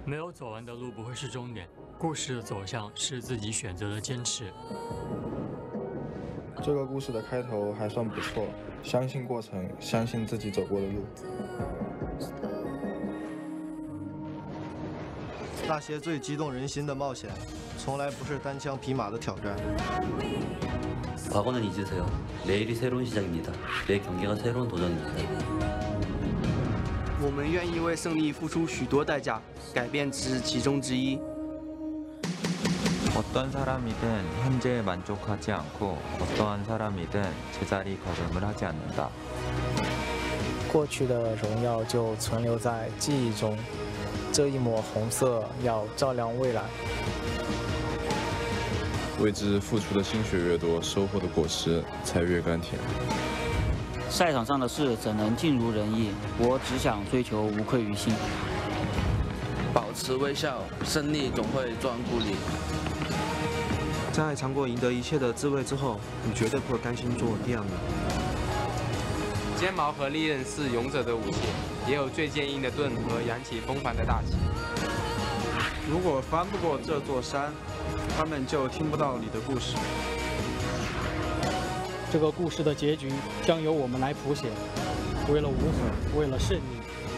没有走完的路不会是终点，故事的走向是自己选择的坚持。这个故事的开头还算不错，相信过程，相信自己走过的路。那些最激动人心的冒险，从来不是单枪匹马的挑战。 과거는 잊으세요. 내일이 새로운 시작입니다. 내 경기가 새로운 도전입니다. 我们愿意为胜利付出许多代价，改变只是其中之一。 어떤 사람이든 현재에 만족하지 않고 어떠한 사람이든 제자리 걸음을 하지 않는다. 过去的荣耀就存留在记忆中，这一抹红色要照亮未来。 为之付出的心血越多，收获的果实才越甘甜。赛场上的事怎能尽如人意？我只想追求无愧于心。保持微笑，胜利总会专顾你。在尝过赢得一切的滋味之后，你绝对不会甘心做第二名。尖矛和利刃是勇者的武器，也有最坚硬的盾和扬起风帆的大旗。如果翻不过这座山， 他们就听不到你的故事。这个故事的结局将由我们来谱写。为了无悔，为了胜利，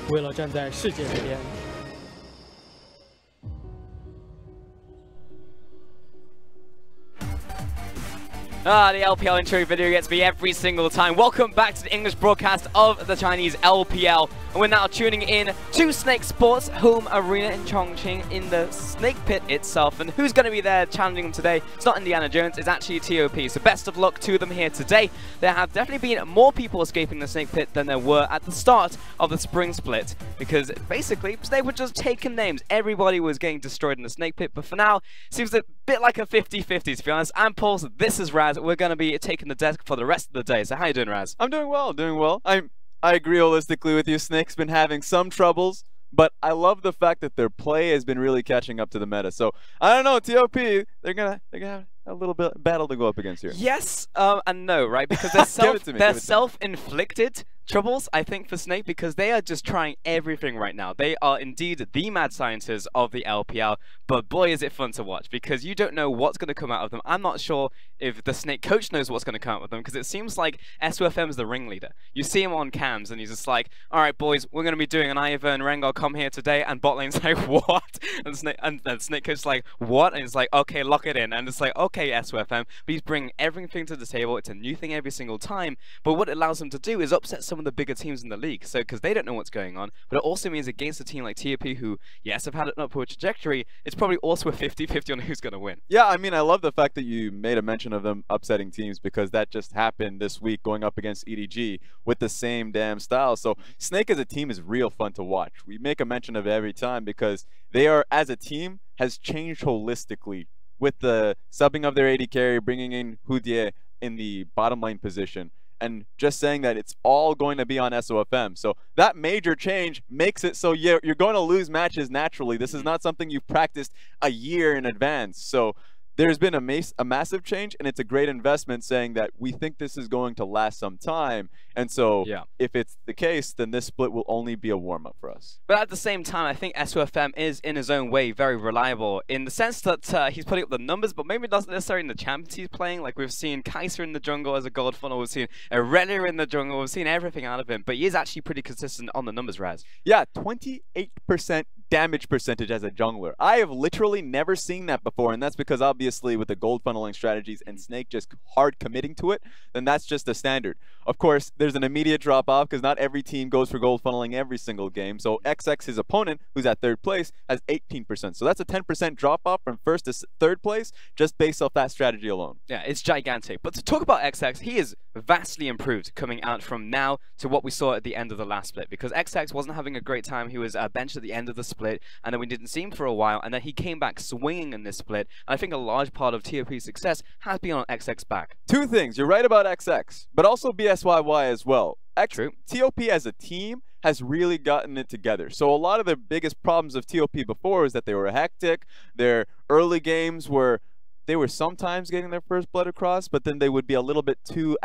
为了站在世界这边。 The LPL intro video gets me every single time. Welcome back to the English broadcast of the Chinese LPL. And we're now tuning in to Topsports home arena in Chongqing in the Snake Pit itself. And who's going to be there challenging them today? It's not Indiana Jones, it's actually TOP. So best of luck to them here today. There have definitely been more people escaping the Snake Pit than there were at the start of the Spring Split. Because basically, they were just taking names. Everybody was getting destroyed in the Snake Pit. But for now, it seems a bit like a 50-50 to be honest. I'm Paul, this is Raz. We're going to be taking the desk for the rest of the day. So how you doing, Raz? I'm doing well, I agree holistically with you. Snake's been having some troubles, but I love the fact that their play has been really catching up to the meta. So I don't know, TOP, they're gonna have a little bit battle to go up against here. Yes, and no, right? Because they're self-inflicted troubles, I think, for Snake, because they are just trying everything right now. They are indeed the mad scientists of the LPL, but boy is it fun to watch, because you don't know what's going to come out of them. I'm not sure if the Snake coach knows what's going to come out with them, because it seems like SOFM is the ringleader. You see him on cams, and he's just like, alright boys, we're going to be doing an Ivor and Rengar come here today, and bot lane's like, what? And Snake coach's like, what? And it's like, okay, lock it in. And it's like, okay, SOFM, but he's bringing everything to the table. It's a new thing every single time, but what it allows him to do is upset some of the bigger teams in the league, so because they don't know what's going on, but it also means against a team like TOP, who yes have had an upward trajectory, it's probably also a 50-50 on who's going to win. Yeah, I mean, I love the fact that you made a mention of them upsetting teams, because that just happened this week going up against EDG with the same damn style. So Snake as a team is real fun to watch. We make a mention of it every time because they are, as a team, has changed holistically with the subbing of their AD carry, bringing in Houdier in the bottom lane position, and just saying that it's all going to be on SOFM. So that major change makes it so you're going to lose matches naturally. This is not something you've practiced a year in advance. So there's been a massive change, and it's a great investment, saying that we think this is going to last some time. And so if it's the case, then this split will only be a warm-up for us. But at the same time, I think SOFM is, in his own way, very reliable in the sense that he's putting up the numbers, but maybe not necessarily in the champions he's playing. Like, we've seen Kaiser in the jungle as a gold funnel, we've seen Aurelia in the jungle, we've seen everything out of him, but he is actually pretty consistent on the numbers, Raz. Yeah, 28% damage percentage as a jungler. I have literally never seen that before, and that's because obviously with the gold funneling strategies and Snake just hard committing to it, then that's just the standard. Of course, there's an immediate drop off because not every team goes for gold funneling every single game. So XX, his opponent, who's at third place, has 18%. So that's a 10% drop off from first to third place just based off that strategy alone. Yeah, it's gigantic. But to talk about XX, he is vastly improved coming out from now to what we saw at the end of the last split, because XX wasn't having a great time. He was benched at the end of the split, and then we didn't see him for a while, and then he came back swinging in this split. And I think a large part of TOP's success has been on XX back. Two things. You're right about XX, but also BSYY as well. True. TOP as a team has really gotten it together. So a lot of the biggest problems of TOP before is that they were hectic. Their early games were, they were sometimes getting their first blood across, but then they would be a little bit too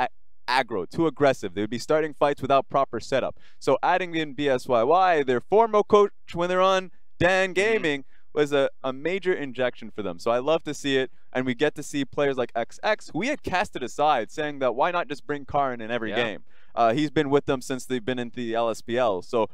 aggro, too aggressive. They would be starting fights without proper setup. So adding in BSYY, their former coach when they're on Dan Gaming was a major injection for them. So I love to see it, and we get to see players like XX, who we had casted aside, saying that why not just bring Karin in every game. He's been with them since they've been into the LSPL. So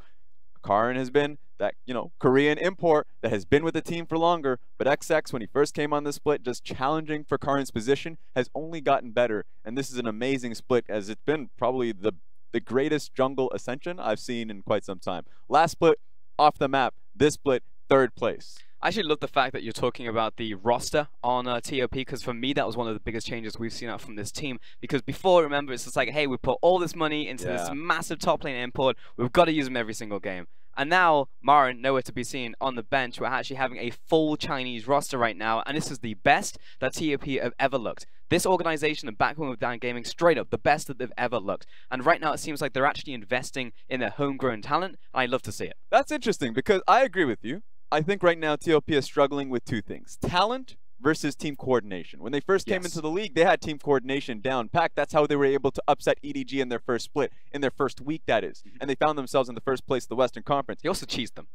Karin has been that, Korean import that has been with the team for longer, but XX, when he first came on the split, just challenging for Karin's position, has only gotten better, and this is an amazing split, as it's been probably the greatest jungle ascension I've seen in quite some time. Last split, off the map. This split, 3rd place. I actually love the fact that you're talking about the roster on TOP, because for me that was one of the biggest changes we've seen out from this team. Because before, remember, it's just like, hey, we put all this money into this massive top lane import, we've got to use them every single game. And now, Marin, nowhere to be seen on the bench. We're actually having a full Chinese roster right now, and this is the best that TOP have ever looked. This organization, the backbone of Dan Gaming, straight up the best that they've ever looked. And right now it seems like they're actually investing in their homegrown talent, and I love to see it. That's interesting, because I agree with you. I think right now TOP is struggling with 2 things. Talent versus team coordination. When they first came into the league, they had team coordination down packed. That's how they were able to upset EDG in their first split, in their first week, that is. And they found themselves in the first place of the Western Conference. He also cheesed them.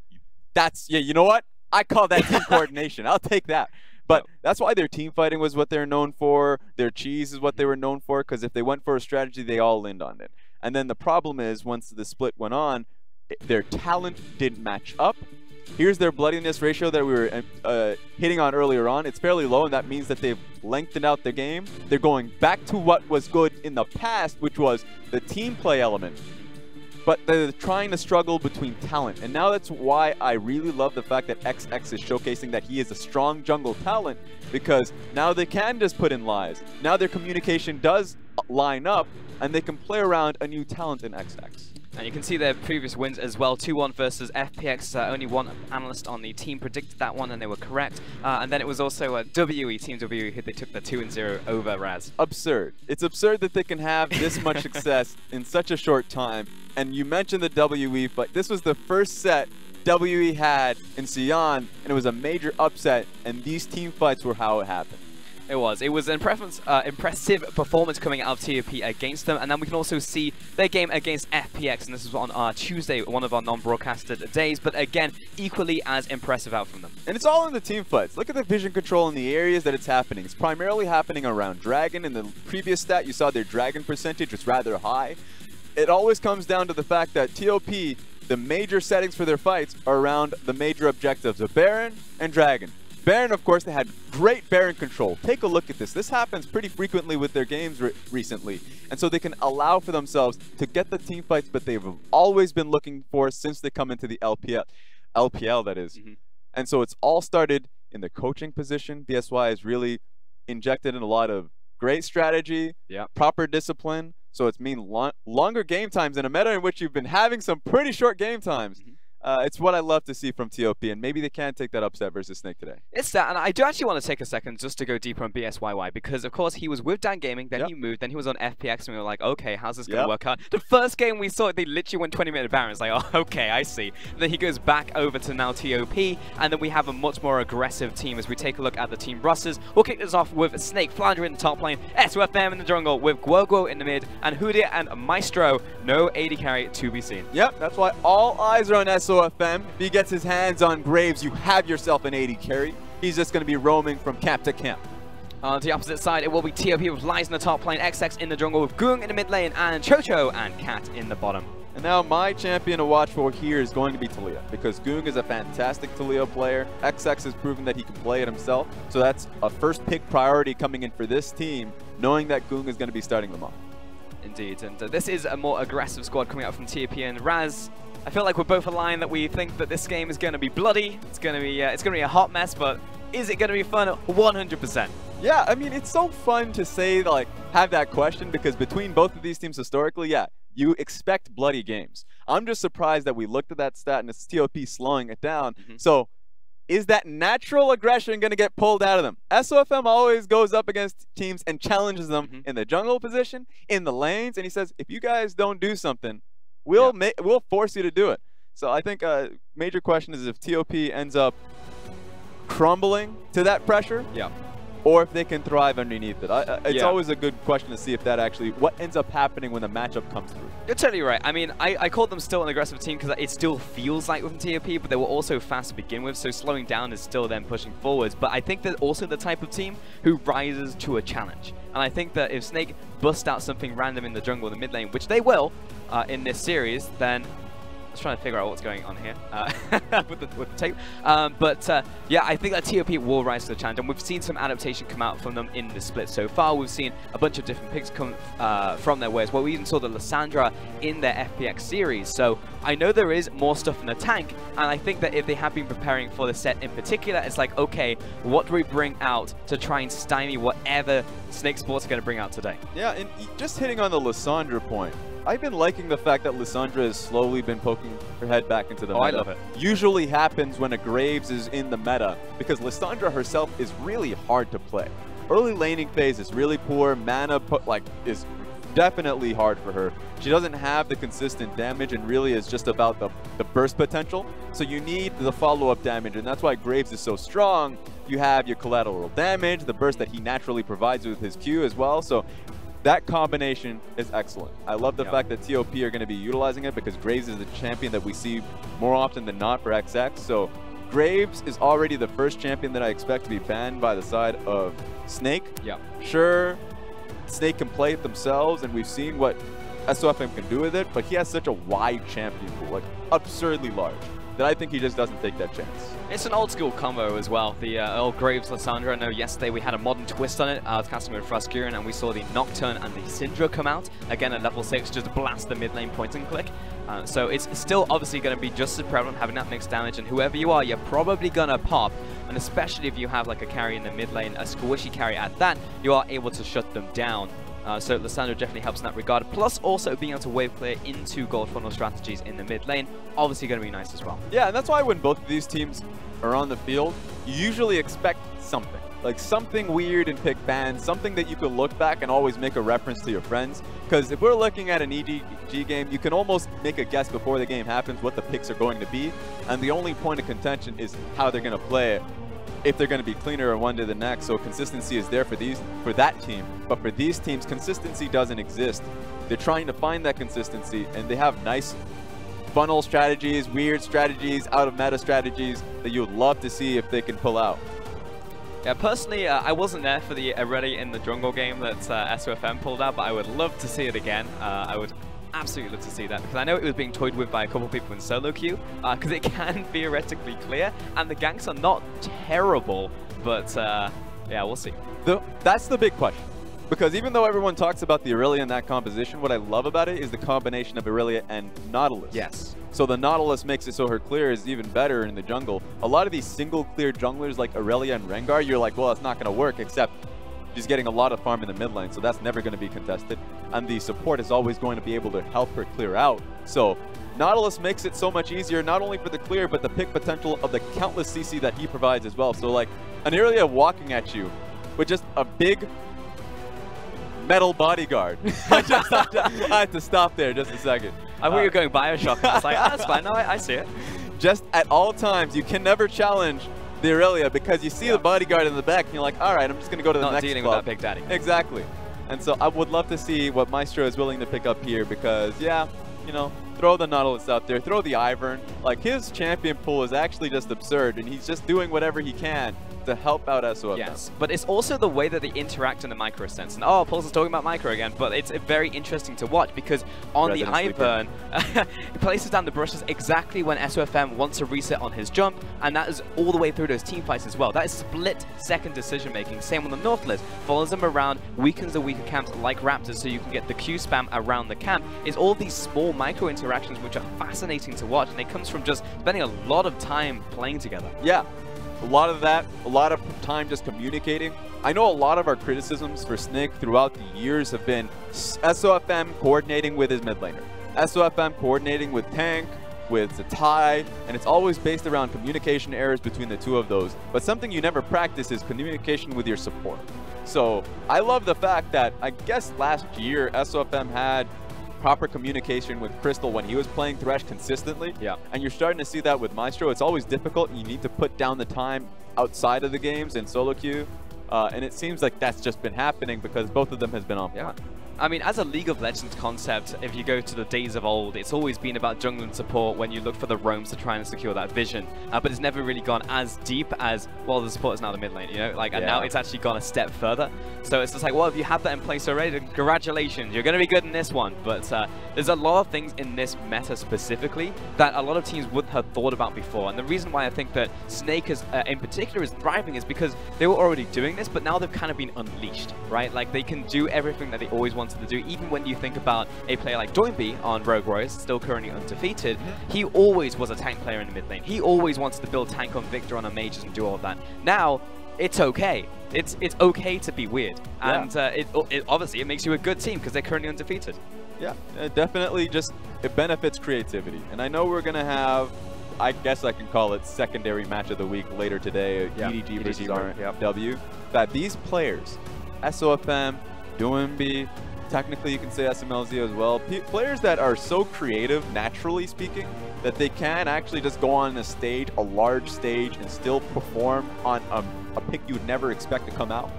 Yeah, you know what? I call that team coordination. I'll take that. But that's why their team fighting was what they're known for. Their cheese is what they were known for, because if they went for a strategy, they all leaned on it. And then the problem is, once the split went on, their talent didn't match up. Here's their bloodiness ratio that we were hitting on earlier on. It's fairly low, and that means that they've lengthened out their game. They're going back to what was good in the past, which was the team play element. But they're trying to struggle between talent. And now that's why I really love the fact that XX is showcasing that he is a strong jungle talent, because now they can just put in lies. Now their communication does line up, and they can play around a new talent in XX. And you can see their previous wins as well. 2-1 versus FPX. Only one analyst on the team predicted that one, and they were correct. And then it was also WE, Team WE, who they took the 2-0 over Raz. Absurd. It's absurd that they can have this much success in such a short time. And you mentioned the WE fight. This was the first set WE had in Sion, and it was a major upset, and these team fights were how it happened. It was an impressive performance coming out of TOP against them, and then we can also see their game against FPX, and this is on Tuesday, one of our non-broadcasted days, but again, equally as impressive out from them. And it's all in the team fights. Look at the vision control in the areas that it's happening. It's primarily happening around Dragon. In the previous stat, you saw their Dragon percentage was rather high. It always comes down to the fact that TOP, the major settings for their fights are around the major objectives of Baron and Dragon. Baron, of course, they had great Baron control. Take a look at this. This happens pretty frequently with their games recently. And so they can allow for themselves to get the team fights, but they've always been looking for since they come into the LPL, that is. And so it's all started in the coaching position. BSY has really injected in a lot of great strategy, proper discipline. So it's longer game times in a meta in which you've been having some pretty short game times. It's what I love to see from TOP, and maybe they can take that upset versus Snake today. It's that, and I do actually want to take a second just to go deeper on BSYY, because of course he was with Dan Gaming, then he moved, then he was on FPX, and we were like, okay, how's this going to work out? The first game we saw, they literally went 20-minute Baron. It's like, oh, okay, I see. And then he goes back over to now TOP, and then we have a much more aggressive team as we take a look at the team rosters. We'll kick this off with Snake, Flounder in the top lane, SOFM in the jungle, with Guoguo in the mid, and Hudia and Maestro. No AD carry to be seen. Yep, that's why all eyes are on SOFM. If he gets his hands on Graves, you have yourself an AD carry. He's just going to be roaming from camp to camp. On the opposite side, it will be TOP with Lies in the top lane, XX in the jungle, with Goong in the mid lane, and Chocho and Cat in the bottom. And now my champion to watch for here is going to be Taliyah, because Goong is a fantastic Taliyah player. XX has proven that he can play it himself, so that's a first pick priority coming in for this team, knowing that Goong is going to be starting them off. Indeed, and this is a more aggressive squad coming out from TOP, and Raz, I feel like we're both aligned that we think that this game is going to be bloody. It's going to be a hot mess, but is it going to be fun? 100%. Yeah, I mean, it's so fun to say, like, have that question, because between both of these teams historically, you expect bloody games. I'm just surprised that we looked at that stat and it's TOP slowing it down. So is that natural aggression going to get pulled out of them? SOFM always goes up against teams and challenges them in the jungle position, in the lanes, and he says, if you guys don't do something, we'll force you to do it. So I think a major question is if TOP ends up crumbling to that pressure, or if they can thrive underneath it. It's always a good question to see if that actually, what ends up happening when the matchup comes through. You're totally right. I mean, I called them still an aggressive team because it still feels like with TOP, but they were also fast to begin with, so slowing down is still them pushing forwards. But I think they're also the type of team who rises to a challenge. And I think that if Snake bust out something random in the jungle in the mid lane, which they will in this series, then I was trying to figure out what's going on here with the tape. Yeah, I think that TOP will rise to the challenge, and we've seen some adaptation come out from them in the split so far. We've seen a bunch of different picks come from their way as well. We even saw the Lissandra in their FPX series, so I know there is more stuff in the tank, and I think that if they have been preparing for the set in particular, it's like, okay, what do we bring out to try and stymie whatever Snake Sports are going to bring out today? Yeah, and just hitting on the Lissandra point, I've been liking the fact that Lissandra has slowly been poking her head back into the meta. I love it. Usually happens when a Graves is in the meta, because Lissandra herself is really hard to play. Early laning phase is really poor. Mana is definitely hard for her. She doesn't have the consistent damage and really is just about the burst potential. So you need the follow-up damage, and that's why Graves is so strong. You have your collateral damage, the burst that he naturally provides with his Q as well. So that combination is excellent. I love the fact that TOP are going to be utilizing it because Graves is the champion that we see more often than not for XX. So Graves is already the first champion that I expect to be banned by the side of Snake. Yeah. Sure, Snake can play it themselves, and we've seen what SOFM can do with it, but he has such a wide champion pool, like absurdly large, that I think he just doesn't take that chance. It's an old school combo as well. The Earl Graves Lissandra. I know yesterday we had a modern twist on it. I was casting with Frascurin, and we saw the Nocturne and the Syndra come out. Again, at level 6, just blast the mid lane point and click. So it's still obviously going to be just as prevalent having that mixed damage, and whoever you are, you're probably going to pop. And especially if you have like a carry in the mid lane, a squishy carry at that, you are able to shut them down. So Lissandra definitely helps in that regard. Plus also being able to wave clear into gold funnel strategies in the mid lane, obviously going to be nice as well. Yeah, and that's why when both of these teams are on the field, you usually expect something. Like something weird in pick bans, something that you can look back and always make a reference to your friends. Because if we're looking at an EDG game, you can almost make a guess before the game happens what the picks are going to be. And the only point of contention is how they're going to play it. If they're going to be cleaner or one to the next, so consistency is there for that team. But for these teams, consistency doesn't exist. They're trying to find that consistency, and they have nice funnel strategies, weird strategies, out of meta strategies that you would love to see if they can pull out. Yeah, personally, I wasn't there for the Aurelia in the jungle game that SOFM pulled out, but I would love to see it again. I would absolutely love to see that, because I know it was being toyed with by a couple of people in solo queue, because it can theoretically clear, and the ganks are not terrible, but yeah, we'll see. That's the big question, because even though everyone talks about the Aurelia in that composition, what I love about it is the combination of Aurelia and Nautilus. Yes. So the Nautilus makes it so her clear is even better in the jungle. A lot of these single clear junglers like Aurelia and Rengar, you're like, well, it's not going to work, except she's getting a lot of farm in the mid lane, so that's never going to be contested. And the support is always going to be able to help her clear out. So Nautilus makes it so much easier, not only for the clear, but the pick potential of the countless CC that he provides as well. So like an Aurelia walking at you with just a big metal bodyguard. I had to stop there just a second. I thought you were going Bioshock. I was like, that's fine. No, I see it. Just at all times, you can never challenge the Aurelia because you see the bodyguard in the back and you're like, all right, I'm just going to go to the next dealing club. with that Big Daddy. Exactly. And so I would love to see what Maestro is willing to pick up here because, yeah, you know, throw the Nautilus out there, throw the Ivern. Like, his champion pool is actually just absurd, and he's just doing whatever he can to help out SOFM. Yes, but it's also the way that they interact in the micro sense. And oh, Pulse is talking about micro again, but it's very interesting to watch because on the Ivern, he places down the brushes exactly when SOFM wants to reset on his jump, and that is all the way through those team fights as well. That is split-second decision-making. Same on the Nautilus. Follows them around, weakens the weaker camps like Raptors so you can get the Q spam around the camp. It's all these small micro interactions which are fascinating to watch, and it comes from just spending a lot of time playing together. Yeah. A lot of that, a lot of time just communicating. I know a lot of our criticisms for Snake throughout the years have been SOFM coordinating with his mid laner, SOFM coordinating with Tank, with Zatai, and it's always based around communication errors between the two of those. But something you never practice is communication with your support. So I love the fact that I guess last year SOFM had proper communication with Crystal when he was playing Thresh consistently. Yeah. And you're starting to see that with Maestro. It's always difficult. You need to put down the time outside of the games in solo queue. And it seems like that's just been happening because both of them has been on point. I mean, as a League of Legends concept, if you go to the days of old, it's always been about jungle and support when you look for the roams to try and secure that vision. But it's never really gone as deep as, well, the support is now the mid lane, you know? Like, and now it's actually gone a step further. So it's just like, well, if you have that in place already, then congratulations, you're going to be good in this one. But there's a lot of things in this meta specifically that a lot of teams wouldn't have thought about before. And the reason why I think that Snake is, in particular is thriving is because they were already doing this, but now they've kind of been unleashed, right? Like, they can do everything that they always wanted to do. Even when you think about a player like Doinby on Rogue Warriors, still currently undefeated, he always was a tank player in the mid lane. He always wanted to build tank on Victor on a mages and do all of that. Now, it's okay. It's okay to be weird. And it obviously, it makes you a good team because they're currently undefeated. Yeah, it definitely just, it benefits creativity. And I know we're going to have, I guess I can call it secondary match of the week later today, EDG versus RW, that these players, SOFM, Doinby, technically you can say SMLZ as well, players that are so creative, naturally speaking, that they can actually just go on a stage, a large stage, and still perform on a pick you would never expect to come out.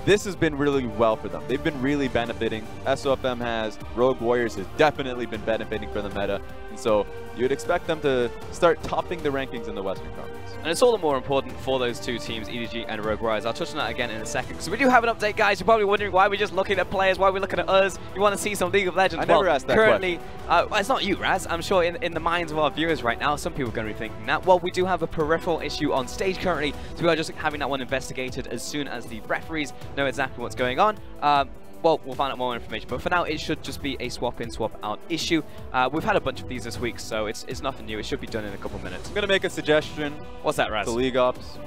This has been really well for them. They've been really benefiting. SOFM has, Rogue Warriors has definitely been benefiting from the meta. And so you'd expect them to start topping the rankings in the Western Conference. And it's all the more important for those two teams, EDG and Rogue Warriors. I'll touch on that again in a second. So we do have an update, guys. You're probably wondering why we're just looking at players, why we're looking at us. You want to see some League of Legends. I never asked that currently, it's not you, Raz. I'm sure in the minds of our viewers right now, some people are going to be thinking that. Well, we do have a peripheral issue on stage currently, so we are just having that one investigated as soon as the referees know exactly what's going on. Well, we'll find out more information, but for now, it should just be a swap in, swap out issue. We've had a bunch of these this week, so it's nothing new. It should be done in a couple minutes. I'm going to make a suggestion. What's that, Raz? To League Ops.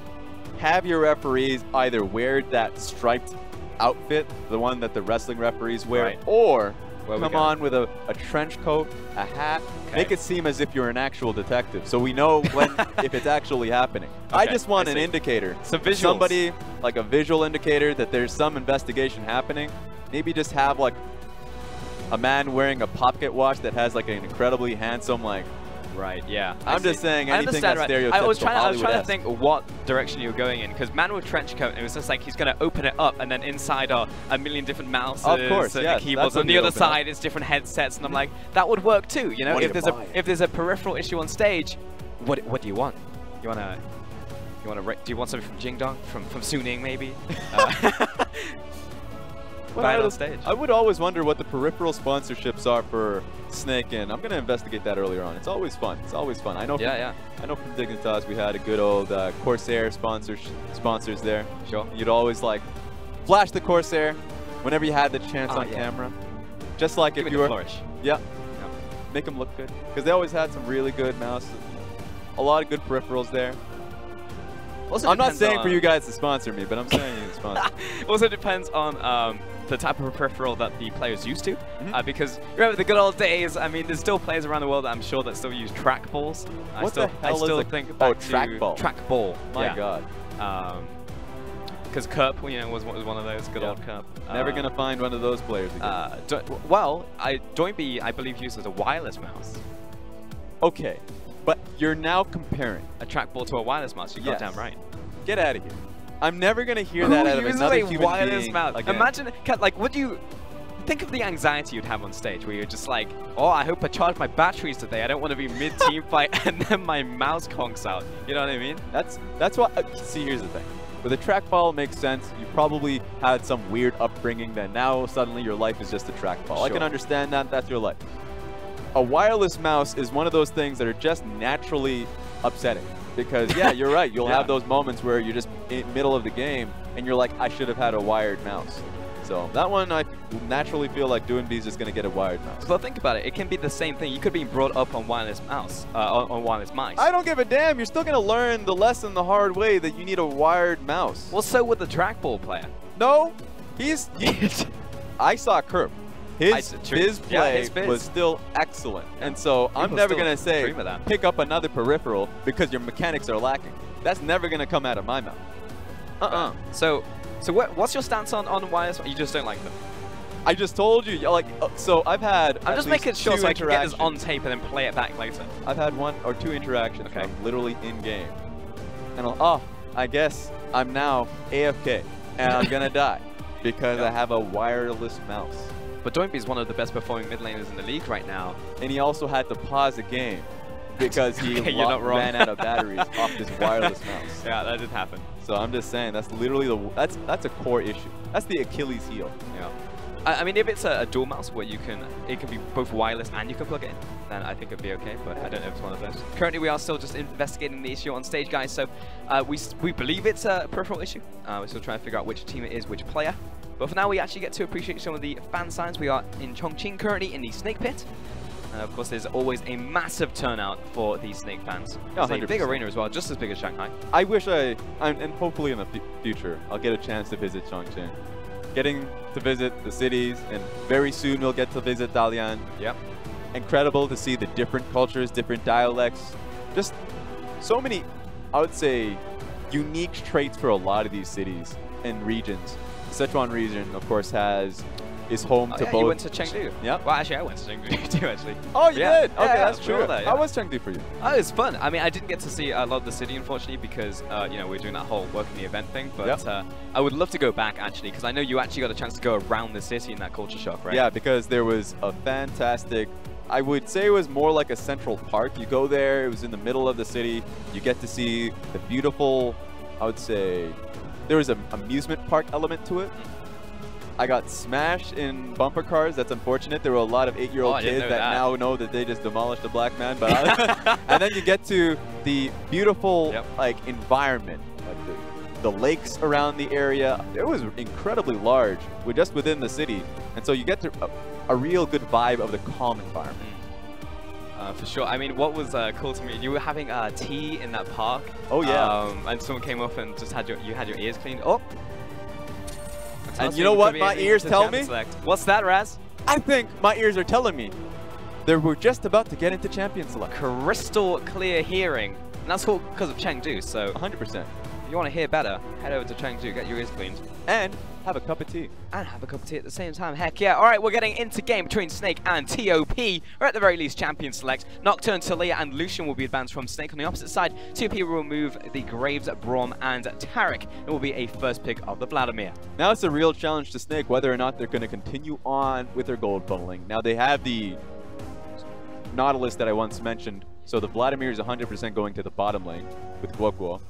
Have your referees either wear that striped outfit, the one that the wrestling referees wear, or come on with a trench coat, a hat. Make it seem as if you're an actual detective, so we know when if it's actually happening. I just want an indicator. Somebody, like a visual indicator that there's some investigation happening. Maybe just have like a man wearing a pocket watch that has like an incredibly handsome like. Right, yeah. I'm just saying anything that's stereotypical. I was trying to think what direction you were going in, because man with trench coat, it was just like he's going to open it up, and then inside are a million different mouses, of course, and keyboards. On the other side is different headsets, and I'm like, that would work too. You know, if there's a peripheral issue on stage, what do you want? Do you want something from Jingdong, from Suning maybe? On stage. I would always wonder what the peripheral sponsorships are for Snake, and I'm going to investigate that earlier on. It's always fun. It's always fun. I know. I know from Dignitas we had a good old Corsair sponsors there. Sure. You'd always like flash the Corsair whenever you had the chance on camera. Just like if you were. Flourish. Yeah. Make them look good, because they always had some really good mouse, a lot of good peripherals there. I'm not saying for you guys to sponsor me, but I'm saying you to sponsor. Also depends on the type of peripheral that the player's used to, because remember the good old days. I mean, there's still players around the world that I'm sure that still use trackballs. What the hell is trackball? Trackball. My God. Because Kerp, you know, was one of those good old Kerp. Never gonna find one of those players again. Well, Doinby, I believe, uses a wireless mouse. Okay, but you're now comparing a trackball to a wireless mouse. You're goddamn right. Get out of here. I'm never gonna hear that out of another human wireless being mouse. again. Imagine, like, would you think of the anxiety you'd have on stage, where you're just like, oh, I hope I charge my batteries today. I don't want to be mid-team fight and then my mouse conks out. You know what I mean? That's what. See, here's the thing. With a trackball, it makes sense. You probably had some weird upbringing that now suddenly your life is just a trackball. Sure. I can understand that. That's your life. A wireless mouse is one of those things that are just naturally upsetting. Because, yeah, you're right. You'll have those moments where you're just in the middle of the game and you're like, I should have had a wired mouse. So that one, I naturally feel like Doinby is just going to get a wired mouse. Well, think about it. It can be the same thing. You could be brought up on wireless mouse, on wireless mice. I don't give a damn. You're still going to learn the lesson the hard way that you need a wired mouse. Well, so would the trackball player. No, I saw Kerp. His play was still excellent. And so I'm never going to say, pick up another peripheral because your mechanics are lacking. That's never going to come out of my mouth. So what's your stance on wireless? You just don't like them? I just told you, like, so I've had. I'm just making sure so I can get this on tape and then play it back later. I've had 1 or 2 interactions from literally in game, and I guess I'm now AFK, and I'm gonna die because I have a wireless mouse. But Doinby is one of the best performing mid laners in the league right now. And he also had to pause the game because he ran out of batteries off this wireless mouse. Yeah, that did happen. So I'm just saying, that's literally that's a core issue. That's the Achilles heel. Yeah. I mean, if it's a dual mouse where it can be both wireless and you can plug it in, then I think it'd be okay, but I don't know if it's one of those. Currently, we are still just investigating the issue on stage, guys, so we believe it's a peripheral issue. We're still trying to figure out which team it is, which player. But for now, we actually get to appreciate some of the fan signs. We are in Chongqing currently in the Snake Pit. Of course, there's always a massive turnout for these Snake fans. It's a big arena as well, just as big as Shanghai. I wish and hopefully in the future, I'll get a chance to visit Chongqing. Getting to visit the cities, and very soon we'll get to visit Dalian. Yep. Incredible to see the different cultures, different dialects. Just so many, I would say, unique traits for a lot of these cities and regions. The Sichuan region, of course, is home to both. You went to Chengdu? Yeah. Well, actually, I went to Chengdu too, actually. Oh, you did? Okay, yeah, that's true. How was Chengdu for you? Oh, it was fun. I mean, I didn't get to see a lot of the city, unfortunately, because, you know, we're doing that whole working the event thing. But I would love to go back, actually, because I know you actually got a chance to go around the city in that culture shock, right? Yeah, because there was a fantastic, I would say it was more like a central park. You go there, it was in the middle of the city. You get to see the beautiful, I would say, there was an amusement park element to it. I got smashed in bumper cars. That's unfortunate. There were a lot of 8-year-old kids that now know that they just demolished a black man. But and then you get to the beautiful like environment, like the lakes around the area. It was incredibly large, just within the city, and so you get to a real good vibe of the calm environment. For sure. I mean, what was cool to me, you were having tea in that park. Oh yeah. And someone came up and just had your ears cleaned. Oh. And you know what my ears tell me? What's that, Raz? I think my ears are telling me that we're just about to get into Champion Select. Crystal clear hearing. And that's all because of Chengdu, so 100%. If you want to hear better, head over to Chengdu, get your ears cleaned. And have a cup of tea. And have a cup of tea at the same time. Heck yeah. All right, we're getting into game between Snake and TOP. Or at the very least, Champion Select. Nocturne, Talia, and Lucian will be advanced from Snake. On the opposite side, TOP will remove the Graves, Braum, and Tarek. It will be a first pick of the Vladimir. Now it's a real challenge to Snake whether or not they're going to continue on with their gold funneling. Now they have the Nautilus that I once mentioned. So the Vladimir is 100% going to the bottom lane with Guoguo.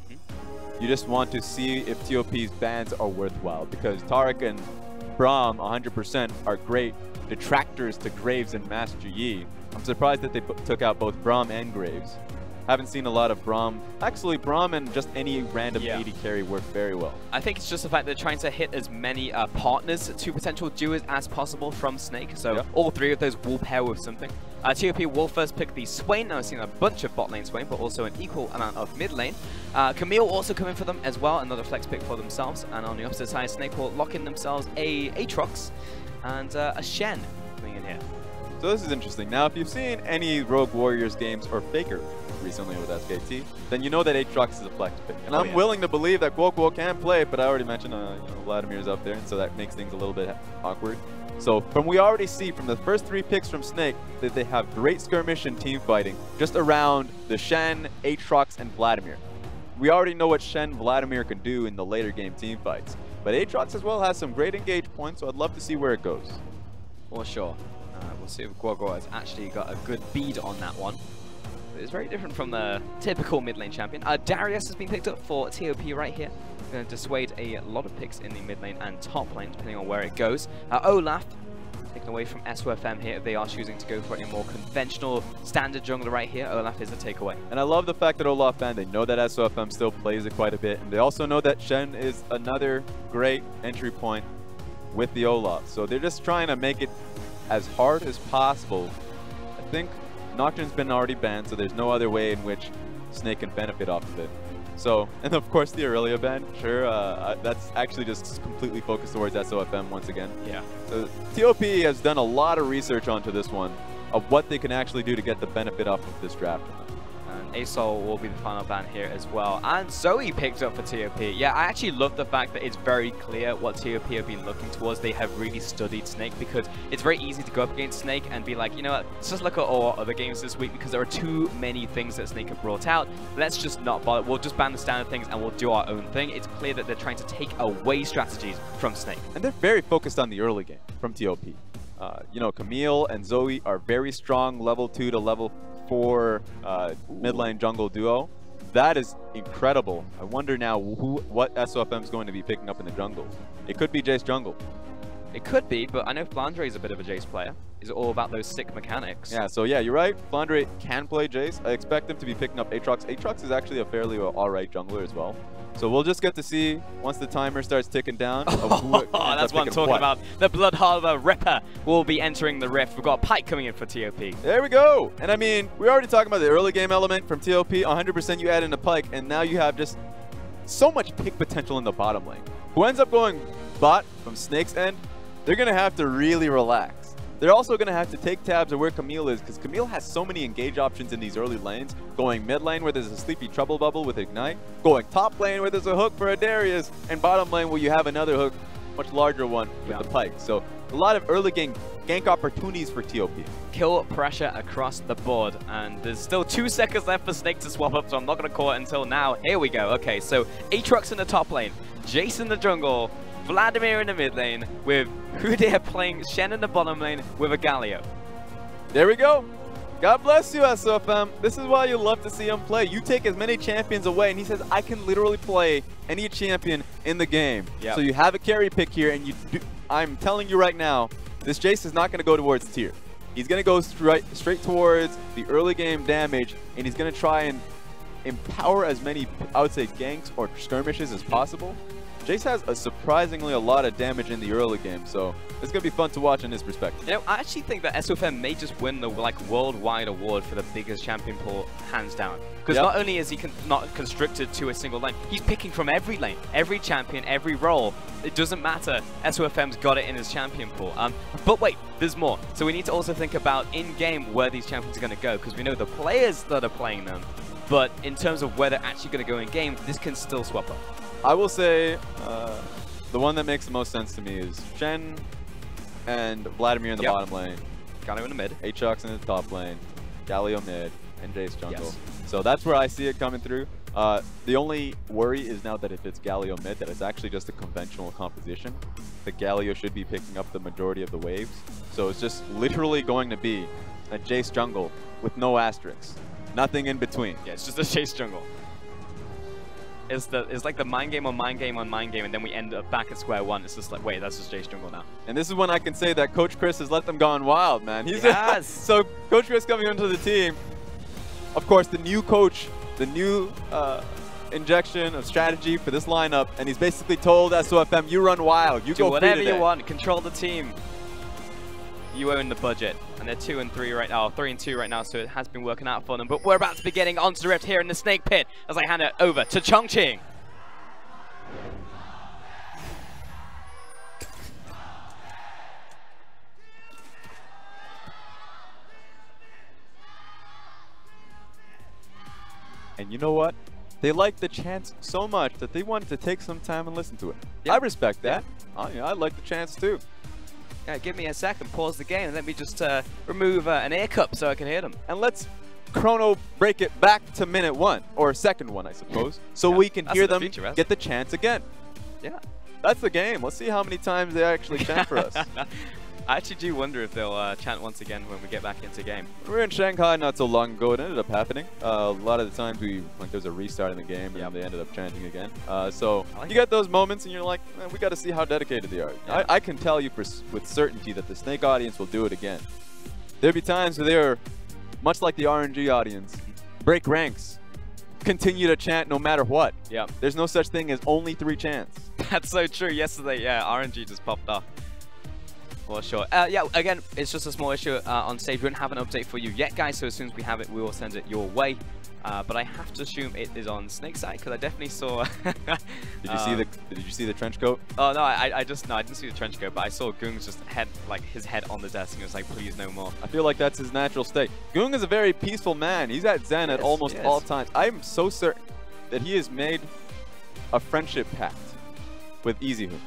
You just want to see if TOP's bans are worthwhile, because Tarek and Braum 100% are great detractors to Graves and Master Yi. I'm surprised that they took out both Braum and Graves. Haven't seen a lot of Braum. Actually, Braum and just any random AD carry work very well. I think it's just the fact they're trying to hit as many partners to potential duos as possible from Snake. So all three of those will pair with something. TOP will first pick the Swain. Now I've seen a bunch of bot lane Swain, but also an equal amount of mid lane. Camille also coming for them as well, another flex pick for themselves. And on the opposite side, Snake will lock in themselves a Aatrox and a Shen coming in here. So this is interesting. Now, if you've seen any Rogue Warriors games or FLICKR recently with SKT, then you know that Aatrox is a flex pick. And I'm willing to believe that Guoguo can play, but I already mentioned Vladimir's up there, and so that makes things a little bit awkward. So we already see from the first 3 picks from Snake that they have great skirmish and team fighting just around the Shen, Aatrox, and Vladimir. We already know what Shen Vladimir can do in the later game team fights, but Aatrox as well has some great engage points, so I'd love to see where it goes. For sure. We'll see if Guoguo has actually got a good bead on that one. But it's very different from the typical mid lane champion. Darius has been picked up for TOP right here. Going to dissuade a lot of picks in the mid lane and top lane, depending on where it goes. Olaf taken away from SOFM here. If they are choosing to go for a more conventional standard jungler right here, Olaf is a takeaway. And I love the fact that Olaf fan, they know that SOFM still plays it quite a bit, and they also know that Shen is another great entry point with the Olaf. So they're just trying to make it as hard as possible. I think Nocturne's been already banned, so there's no other way in which Snake can benefit off of it. So, and of course the Aurelia ban, sure, that's actually just completely focused towards SOFM once again. Yeah. So TOP has done a lot of research onto this one, of what they can actually do to get the benefit off of this draft. And Asol will be the final ban here as well. And Zoe picked up for TOP. Yeah, I actually love the fact that it's very clear what TOP have been looking towards. They have really studied Snake, because it's very easy to go up against Snake and be like, you know what, let's just look at all other games this week because there are too many things that Snake have brought out. Let's just not bother. We'll just ban the standard things and we'll do our own thing. It's clear that they're trying to take away strategies from Snake. And they're very focused on the early game from TOP. You know, Camille and Zoe are very strong level 2 to level 4 mid lane jungle duo. That is incredible. I wonder now what SOFM is going to be picking up in the jungle. It could be Jace jungle. It could be, but I know Flandre is a bit of a Jace player. He's all about those sick mechanics. Yeah, so yeah, you're right. Flandre can play Jace. I expect him to be picking up Aatrox. Aatrox is actually a fairly alright jungler as well. So we'll just get to see once the timer starts ticking down. That's what I'm talking about. The Blood Harbor Ripper will be entering the Rift. We've got Pike coming in for TOP. There we go. And I mean, we're already talking about the early game element from TOP. 100% you add in a Pike, and now you have just so much pick potential in the bottom lane. Who ends up going bot from Snake's end, they're going to have to really relax. They're also going to have to take tabs of where Camille is, because Camille has so many engage options in these early lanes. Going mid lane where there's a sleepy trouble bubble with Ignite. Going top lane where there's a hook for a Darius. And bottom lane where you have another hook, much larger one with the Pike. So a lot of early game gank opportunities for TOP. Kill pressure across the board. And there's still 2 seconds left for Snake to swap up, so I'm not going to call it until now. Here we go. Okay, so Aatrox in the top lane. Jace in the jungle. Vladimir in the mid lane, with Hudir playing Shen in the bottom lane with a Galio. There we go. God bless you, SOFM. This is why you love to see him play. You take as many champions away, and he says, I can literally play any champion in the game. Yep. So you have a carry pick here, and I'm telling you right now, this Jace is not going to go towards tier. He's going to go straight towards the early game damage, and he's going to try and empower as many, I would say, ganks or skirmishes as possible. Jace has a surprisingly a lot of damage in the early game, so it's going to be fun to watch in his perspective. You know, I actually think that SOFM may just win the worldwide award for the biggest champion pool, hands down. Because not only is he not constricted to a single lane, he's picking from every lane, every champion, every role. It doesn't matter. SOFM's got it in his champion pool. But wait, there's more. So we need to also think about in-game where these champions are going to go, because we know the players that are playing them. But in terms of where they're actually going to go in-game, this can still swap up. I will say the one that makes the most sense to me is Shen and Vladimir in the bottom lane. Galio in the mid. Aatrox in the top lane. Galio mid. And Jace jungle. So that's where I see it coming through. The only worry is now that if it's Galio mid, that it's actually just a conventional composition. The Galio should be picking up the majority of the waves. So it's just literally going to be a Jace jungle with no asterisks. Nothing in between. Yeah, it's just a Jace jungle. It's like the mind game on mind game on mind game, and then we end up back at square one. It's just like, wait, that's just Jace jungle now. And this is when I can say that Coach Chris has let them gone wild, man. He's so Coach Chris coming into the team. Of course, the new coach, the new injection of strategy for this lineup, and he's basically told SOFM, you run wild, you do go whatever free today. you want, control the team. You own the budget. And they're 2 and 3 right now, 3 and 2 right now, so it has been working out for them. But we're about to be getting onto the Rift here in the Snake Pit as I hand it over to Chongqing. And you know what? They liked the chants so much that they wanted to take some time and listen to it. I respect that. I like the chants too. Yeah, give me a second, pause the game, and let me just remove an air cup so I can hear them. And let's chrono break it back to minute 1, or second 1, I suppose, so we can hear them get the chants again. Yeah. That's the game. Let's see how many times they actually chant for us. I actually do wonder if they'll chant once again when we get back into game. We were in Shanghai not so long ago. It ended up happening. A lot of the times there's a restart in the game, and they ended up chanting again. So you get those moments, and you're like, man, we got to see how dedicated they are. Yeah. I can tell you with certainty that the Snake audience will do it again. There'll be times where they're, much like the RNG audience, break ranks, continue to chant no matter what. Yeah. There's no such thing as only 3 chants. That's so true. Yesterday, yeah, RNG just popped off. For sure. Yeah, again, it's just a small issue on stage. We don't have an update for you yet, guys, so as soon as we have it, we will send it your way. but I have to assume it is on Snake's side because I definitely saw. Did you see the trench coat? Oh no, I didn't see the trench coat, but I saw Goong's just his head on the desk and he was like, please no more. I feel like that's his natural state. Goong is a very peaceful man. He's at Zen at almost all times. I'm so certain that he has made a friendship pact with EasyHoo.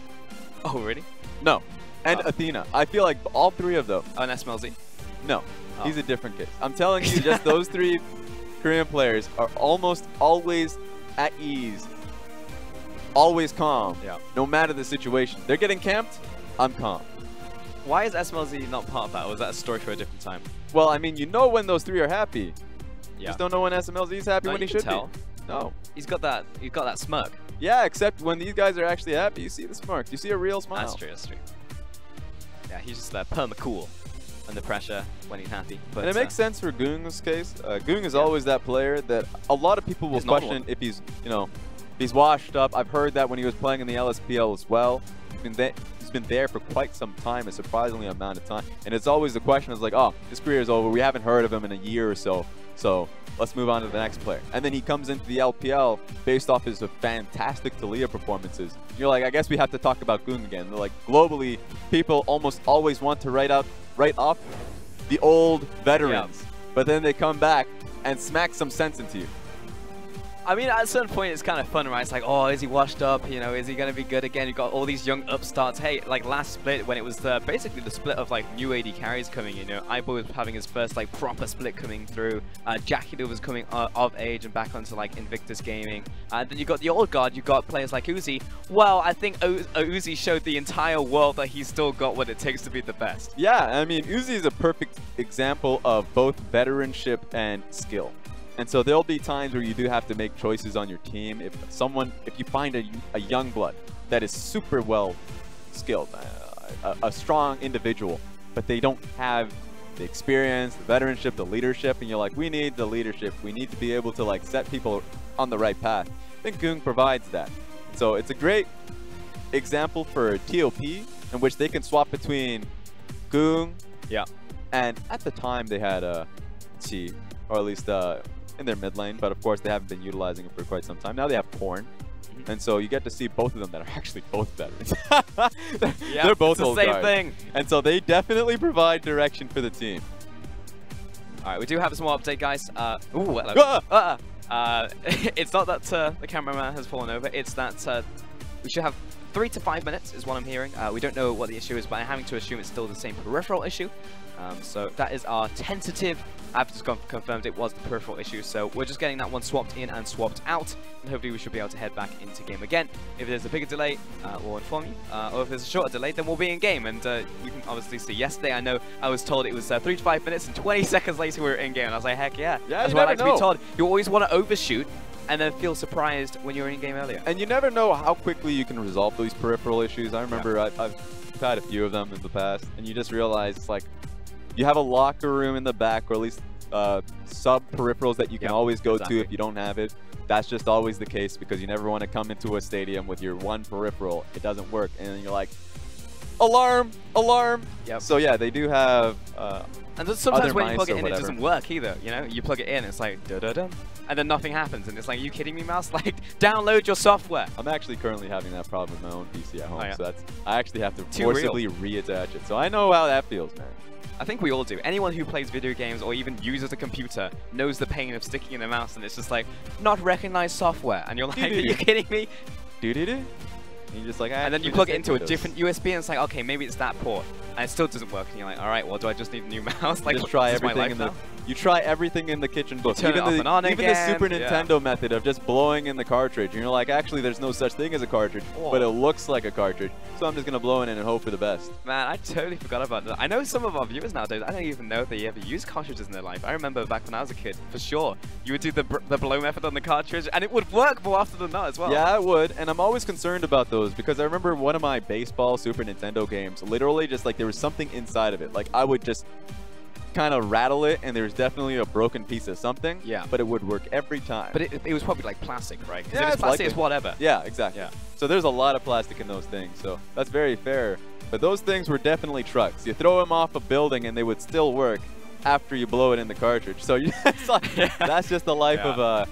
Oh really? No, and Athena. I feel like all three of them. Oh, and SMLZ? No, he's a different case. I'm telling you, just those three Korean players are almost always at ease, always calm, no matter the situation. They're getting camped, I'm calm. Why is SMLZ not part of that, or was that a story for a different time? Well, I mean, you know when those three are happy. Yeah. Just don't know when SMLZ is happy when he should tell. be. No. He's got that smirk. Yeah, except when these guys are actually happy, you see the smirk. You see a real smile. That's true, that's true. Yeah, he's just perma-cool under pressure when he's happy. But, and it makes sense for Goong's case. Goong is always that player that a lot of people will question if he's, if he's washed up. I've heard that when he was playing in the LSPL as well. He's been there for quite some time, a surprisingly amount of time. And it's always the question is like, oh, his career is over. We haven't heard of him in a year or so. So let's move on to the next player. And then he comes into the LPL based off his fantastic Talia performances. You're like, I guess we have to talk about Goong again. They're like, globally, people almost always want to write off the old veterans. But then they come back and smack some sense into you. I mean, at a certain point, it's kind of fun, right? It's like, oh, is he washed up? Is he going to be good again? You've got all these young upstarts. Hey, like last split, when it was basically the split of like new AD carries coming in, Aibo was having his first like proper split coming through. Jackie was coming of age and back onto like Invictus Gaming. And then you got the old guard. You got players like Uzi. Well, I think Uzi showed the entire world that he's still got what it takes to be the best. Yeah, I mean, Uzi is a perfect example of both veteranship and skill. And so there'll be times where you do have to make choices on your team. If you find a young blood that is super well skilled, a strong individual, but they don't have the experience, the veteranship, the leadership, and you're like, we need the leadership. We need to be able to like set people on the right path. I think Goong provides that. So it's a great example for TOP in which they can swap between Goong, and at the time they had Chi, or at least in their mid lane, but of course they haven't been utilizing it for quite some time. Now they have Korn, and so you get to see both of them that are actually both veterans. They're both the same thing. And so they definitely provide direction for the team. All right, we do have a small update, guys. It's not that the cameraman has fallen over. It's that we should have 3 to 5 minutes is what I'm hearing. We don't know what the issue is, but I'm having to assume it's still the same peripheral issue. So that is our tentative. I've just confirmed it was the peripheral issue, so we're just getting that one swapped in and swapped out, and hopefully we should be able to head back into game again. If there's a bigger delay, we'll inform you, or if there's a shorter delay, then we'll be in game. And you can obviously see yesterday, I know I was told it was 3 to 5 minutes, and 20 seconds later we were in game, and I was like, heck yeah. That's what I like to be told. You always want to overshoot, and then feel surprised when you're in game earlier. And you never know how quickly you can resolve these peripheral issues. I remember I've had a few of them in the past, and you just realize it's like you have a locker room in the back, or at least sub-peripherals that you can always go to if you don't have it. That's just always the case because you never want to come into a stadium with your one peripheral. It doesn't work, and then you're like, alarm, alarm. So yeah, they do have and sometimes when you plug it in, it doesn't work either. You plug it in, it's like da-da-da, and then nothing happens, and it's like, are you kidding me, mouse? Like, download your software. I'm actually currently having that problem with my own PC at home, so I actually have to forcibly reattach it. So I know how that feels, man. I think we all do. Anyone who plays video games or even uses a computer knows the pain of sticking in a mouse and it's just like, not recognized software. And you're like, are you kidding me? And you're just like, and then you plug it into a different USB and it's like, okay, maybe it's that port. And it still doesn't work. And you're like, all right, well, do I just need a new mouse? Like, just try everything in the You try everything in the kitchen book. Even the Super Nintendo method of just blowing in the cartridge. And you're like, actually, there's no such thing as a cartridge, but it looks like a cartridge. So I'm just going to blow in it and hope for the best. Man, I totally forgot about that. I know some of our viewers nowadays, I don't even know if they ever use cartridges in their life. I remember back when I was a kid, for sure, you would do the blow method on the cartridge, and it would work more often than not as well. Yeah, it would. And I'm always concerned about those because I remember one of my baseball Super Nintendo games, literally just like there was something inside of it. Like I would just kind of rattle it and there's definitely a broken piece of something, but it would work every time. But it was probably like plastic, right? Yeah, if it's plastic, it's whatever. Yeah, exactly. Yeah. So there's a lot of plastic in those things, so that's very fair. But those things were definitely trucks. You throw them off a building and they would still work. after you blow it in the cartridge. So it's like, that's just the life of a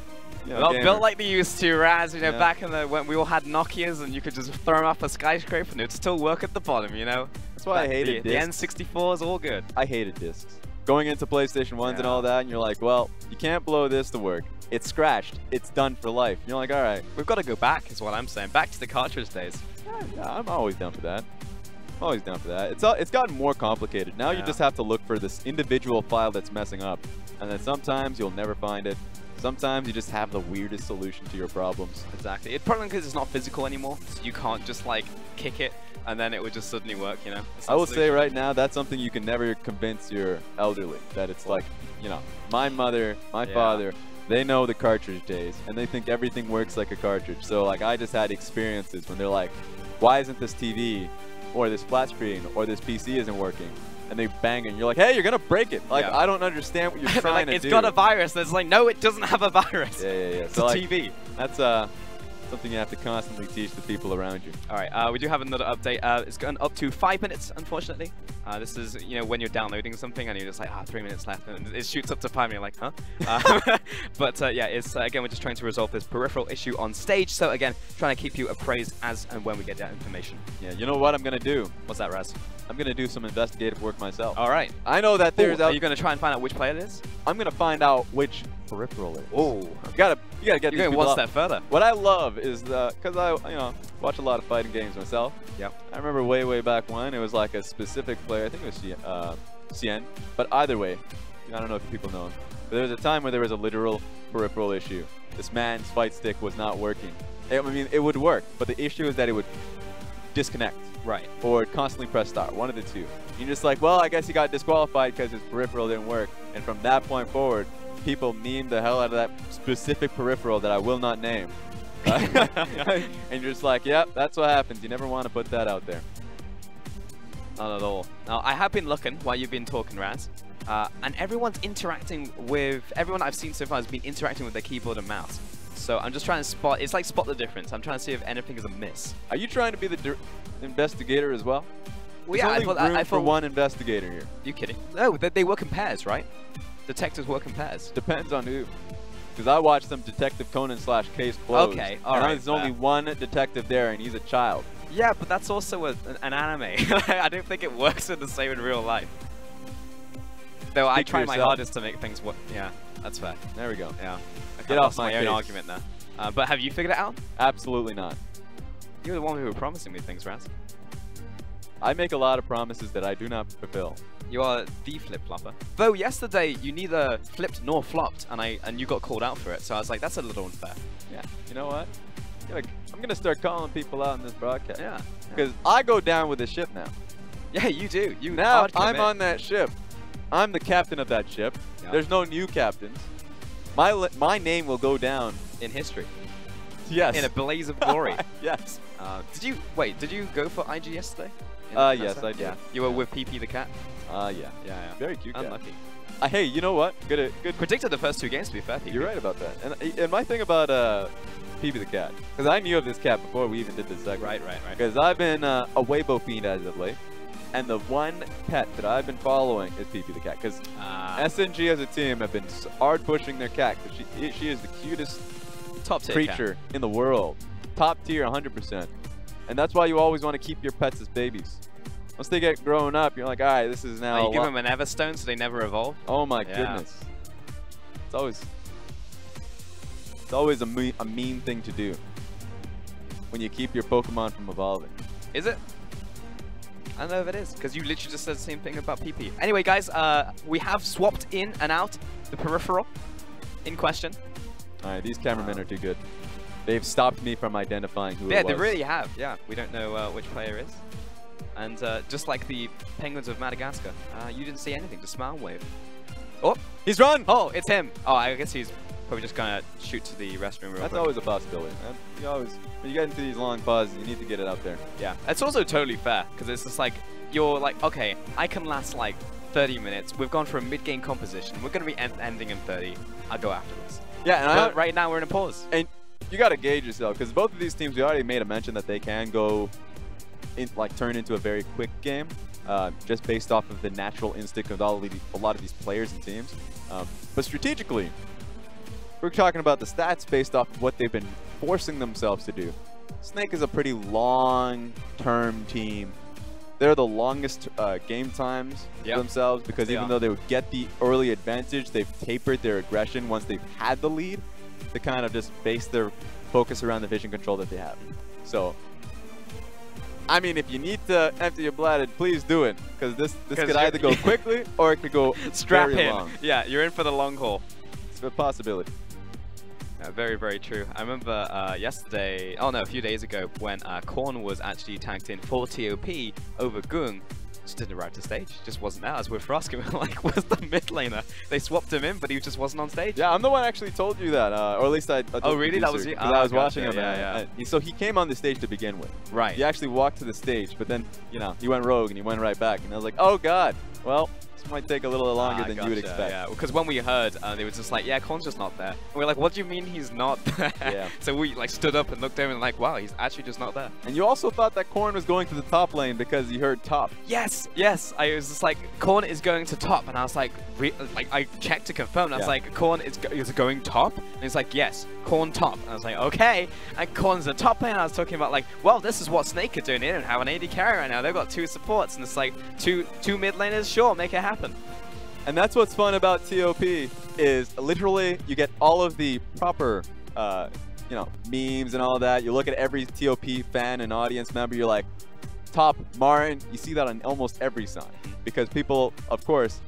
built like they used to, Raz. You know, back in when we all had Nokias and you could just throw them off a skyscraper and it'd still work at the bottom. You know. That's why I hated discs. The N64 is all good. I hated discs. Going into PlayStation 1s and all that, and you're like, well, you can't blow this to work. It's scratched. It's done for life. You're like, all right. We've got to go back, is what I'm saying. Back to the cartridge days. Yeah, I'm always down for that. I'm always down for that. It's gotten more complicated. Now you just have to look for this individual file that's messing up. And then sometimes you'll never find it. Sometimes you just have the weirdest solution to your problems. Exactly. It's probably because it's not physical anymore. So you can't just like kick it and then it would just suddenly work, you know? I will say right now, that's something you can never convince your elderly. That it's like, you know, my mother, my father, they know the cartridge days. And they think everything works like a cartridge. So like I just had experiences when they're like, why isn't this TV or this flat screen or this PC isn't working? And they bang it, and you're like, hey, you're gonna break it. Like, I don't understand what you're trying to do. It's got a virus. There's like, no, it doesn't have a virus. Yeah. It's so a like, TV. That's something you have to constantly teach the people around you. All right, we do have another update. It's gone up to 5 minutes, unfortunately. This is, you know, when you're downloading something and you're just like, 3 minutes left, and it shoots up to 5 and you're like, huh? But yeah, it's again, we're just trying to resolve this peripheral issue on stage. So again, trying to keep you appraised as and when we get that information. Yeah, you know what I'm gonna do? What's that, Raz? I'm gonna do some investigative work myself. All right. I know that there's. Are you gonna try and find out which player it is? I'm gonna find out which peripheral it is. Oh, you gotta get. You're going one step further. What I love is because I watch a lot of fighting games myself. Yep. I remember way back when it was like a specific player. I think it was Cien. But either way, I don't know if people know him. But there was a time where there was a literal peripheral issue. This man's fight stick was not working. I mean, it would work, but the issue is that it would disconnect. Right. Or constantly press start, one of the two. You're just like, well, I guess he got disqualified because his peripheral didn't work. And from that point forward, people meme the hell out of that specific peripheral that I will not name. And you're just like, yep, that's what happens. You never want to put that out there. Not at all. Now, I have been looking while you've been talking, Raz. And everyone's interacting with, everyone I've seen so far has been interacting with their keyboard and mouse. So I'm just trying to spot, it's like spot the difference. I'm trying to see if anything is amiss. Are you trying to be the investigator as well? Well, yeah, There's only room for one investigator here. You kidding? No, they work in pairs, right? Detectives work in pairs. Depends on who. Because I watched some Detective Conan / Case Closed. Okay, all right. There's only one detective there, and he's a child. Yeah, but that's also an anime. I don't think it works the same in real life. Though I try my hardest to make things work. Yeah, that's fair. There we go. Yeah. Get off my own argument there. But have you figured it out? Absolutely not. You're the one who were promising me things, Raz. I make a lot of promises that I do not fulfill. You are the flip-flopper. Though yesterday you neither flipped nor flopped, and you got called out for it. So I was like, that's a little unfair. Yeah. You know what? I'm gonna start calling people out in this broadcast. Yeah. Because I go down with the ship now. Yeah, you do. Now I'm on that ship. I'm the captain of that ship. Yep. There's no new captains. My name will go down in history. Yes. In a blaze of glory. Yes. Did you go for IG yesterday? Yes, I did. Yeah. You were with PP the cat? Yeah. Very cute cat. Unlucky. Hey, you know what? Good. Predicted the first 2 games, to be fair, PP. You're right about that. And my thing about PP the cat, because I knew of this cat before we even did this segment. Right. Because I've been a Weibo fiend as of late. And the one pet that I've been following is PP the cat. Because SNG as a team have been hard pushing their cat. Because she is the cutest creature in the world. Top tier, 100%. And that's why you always want to keep your pets as babies. Once they get grown up, you're like, all right, this is now. You give them an Everstone so they never evolve? Oh my goodness. It's always a mean thing to do when you keep your Pokemon from evolving. Is it? I don't know if it is, because you literally just said the same thing about PP. Anyway, guys, we have swapped in and out the peripheral in question. All right, these cameramen are too good. They've stopped me from identifying who it was. Yeah, they really have. Yeah, we don't know which player it is. And just like the penguins of Madagascar, you didn't see anything, just smile and wave. Oh, he's run! Oh, it's him. Oh, I guess he's probably just gonna shoot to the restroom real quick. That's always a possibility, man. When you get into these long pauses, you need to get it out there. Yeah, it's also totally fair, because it's just like, you're like, okay, I can last like 30 minutes. We've gone for a mid-game composition. We're gonna be ending in 30. I'll go afterwards. Yeah, and right now we're in a pause. And you gotta gauge yourself, because both of these teams, we already made a mention that they can go, turn into a very quick game. just based off of the natural instinct of a lot of these players and teams. But strategically, we're talking about the stats based off of what they've been forcing themselves to do. Snake is a pretty long-term team. They're the longest game times for themselves because even though they would get the early advantage, they've tapered their aggression once they've had the lead to kind of just base their focus around the vision control that they have. So, I mean, if you need to empty your bladder, please do it because this could either go quickly or it could go very long. Yeah, you're in for the long haul. It's a possibility. Very, very true. I remember a few days ago when Korn was actually tagged in for TOP over Gung. Just didn't arrive to stage. Just wasn't there. As we're asking, like, where's the mid laner? They swapped him in, but he just wasn't on stage. Yeah, I'm the one actually told you that, or at least I told oh, really? That was you? I was watching him. Yeah. So he came on the stage to begin with. Right. He actually walked to the stage, but then, you know, he went rogue and he went right back. And I was like, oh, God. Well, this might take a little longer than you would expect. Yeah, because when we heard, they were just like, yeah, Korn's just not there. And we're like, what do you mean he's not there? Yeah. So we like stood up and looked at him and like, wow, he's actually just not there. And you also thought that Korn was going to the top lane because you heard top. Yes, yes. I was just like, Korn is going to top, and I was like, I checked to confirm. And I was like, Korn is going top, and he's like, yes, Korn top. And I was like, okay. And Korn's the top lane. And I was talking about like, well, this is what Snake are doing. They don't have an AD carry right now. They've got 2 supports, and it's like two mid laners. Sure, make it happen. And that's what's fun about TOP is literally you get all of the proper, you know, memes and all that. You look at every TOP fan and audience member, you're like, top Marin. You see that on almost every sign because people, of course,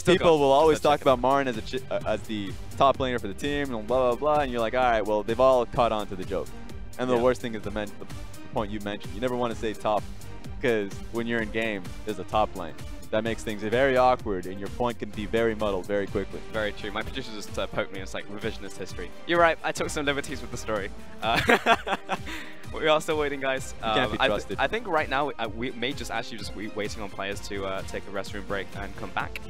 people will always talk about Marin as the top laner for the team and blah, blah, blah. And you're like, all right, well, they've all caught on to the joke. And the worst thing is the point you mentioned. You never want to say top because when you're in game, there's a top lane. That makes things very awkward, and your point can be very muddled very quickly. Very true. My producer just poked me. It's like revisionist history. You're right. I took some liberties with the story. We are still waiting, guys. You can't be trusted. I think right now we may just be waiting on players to take a restroom break and come back.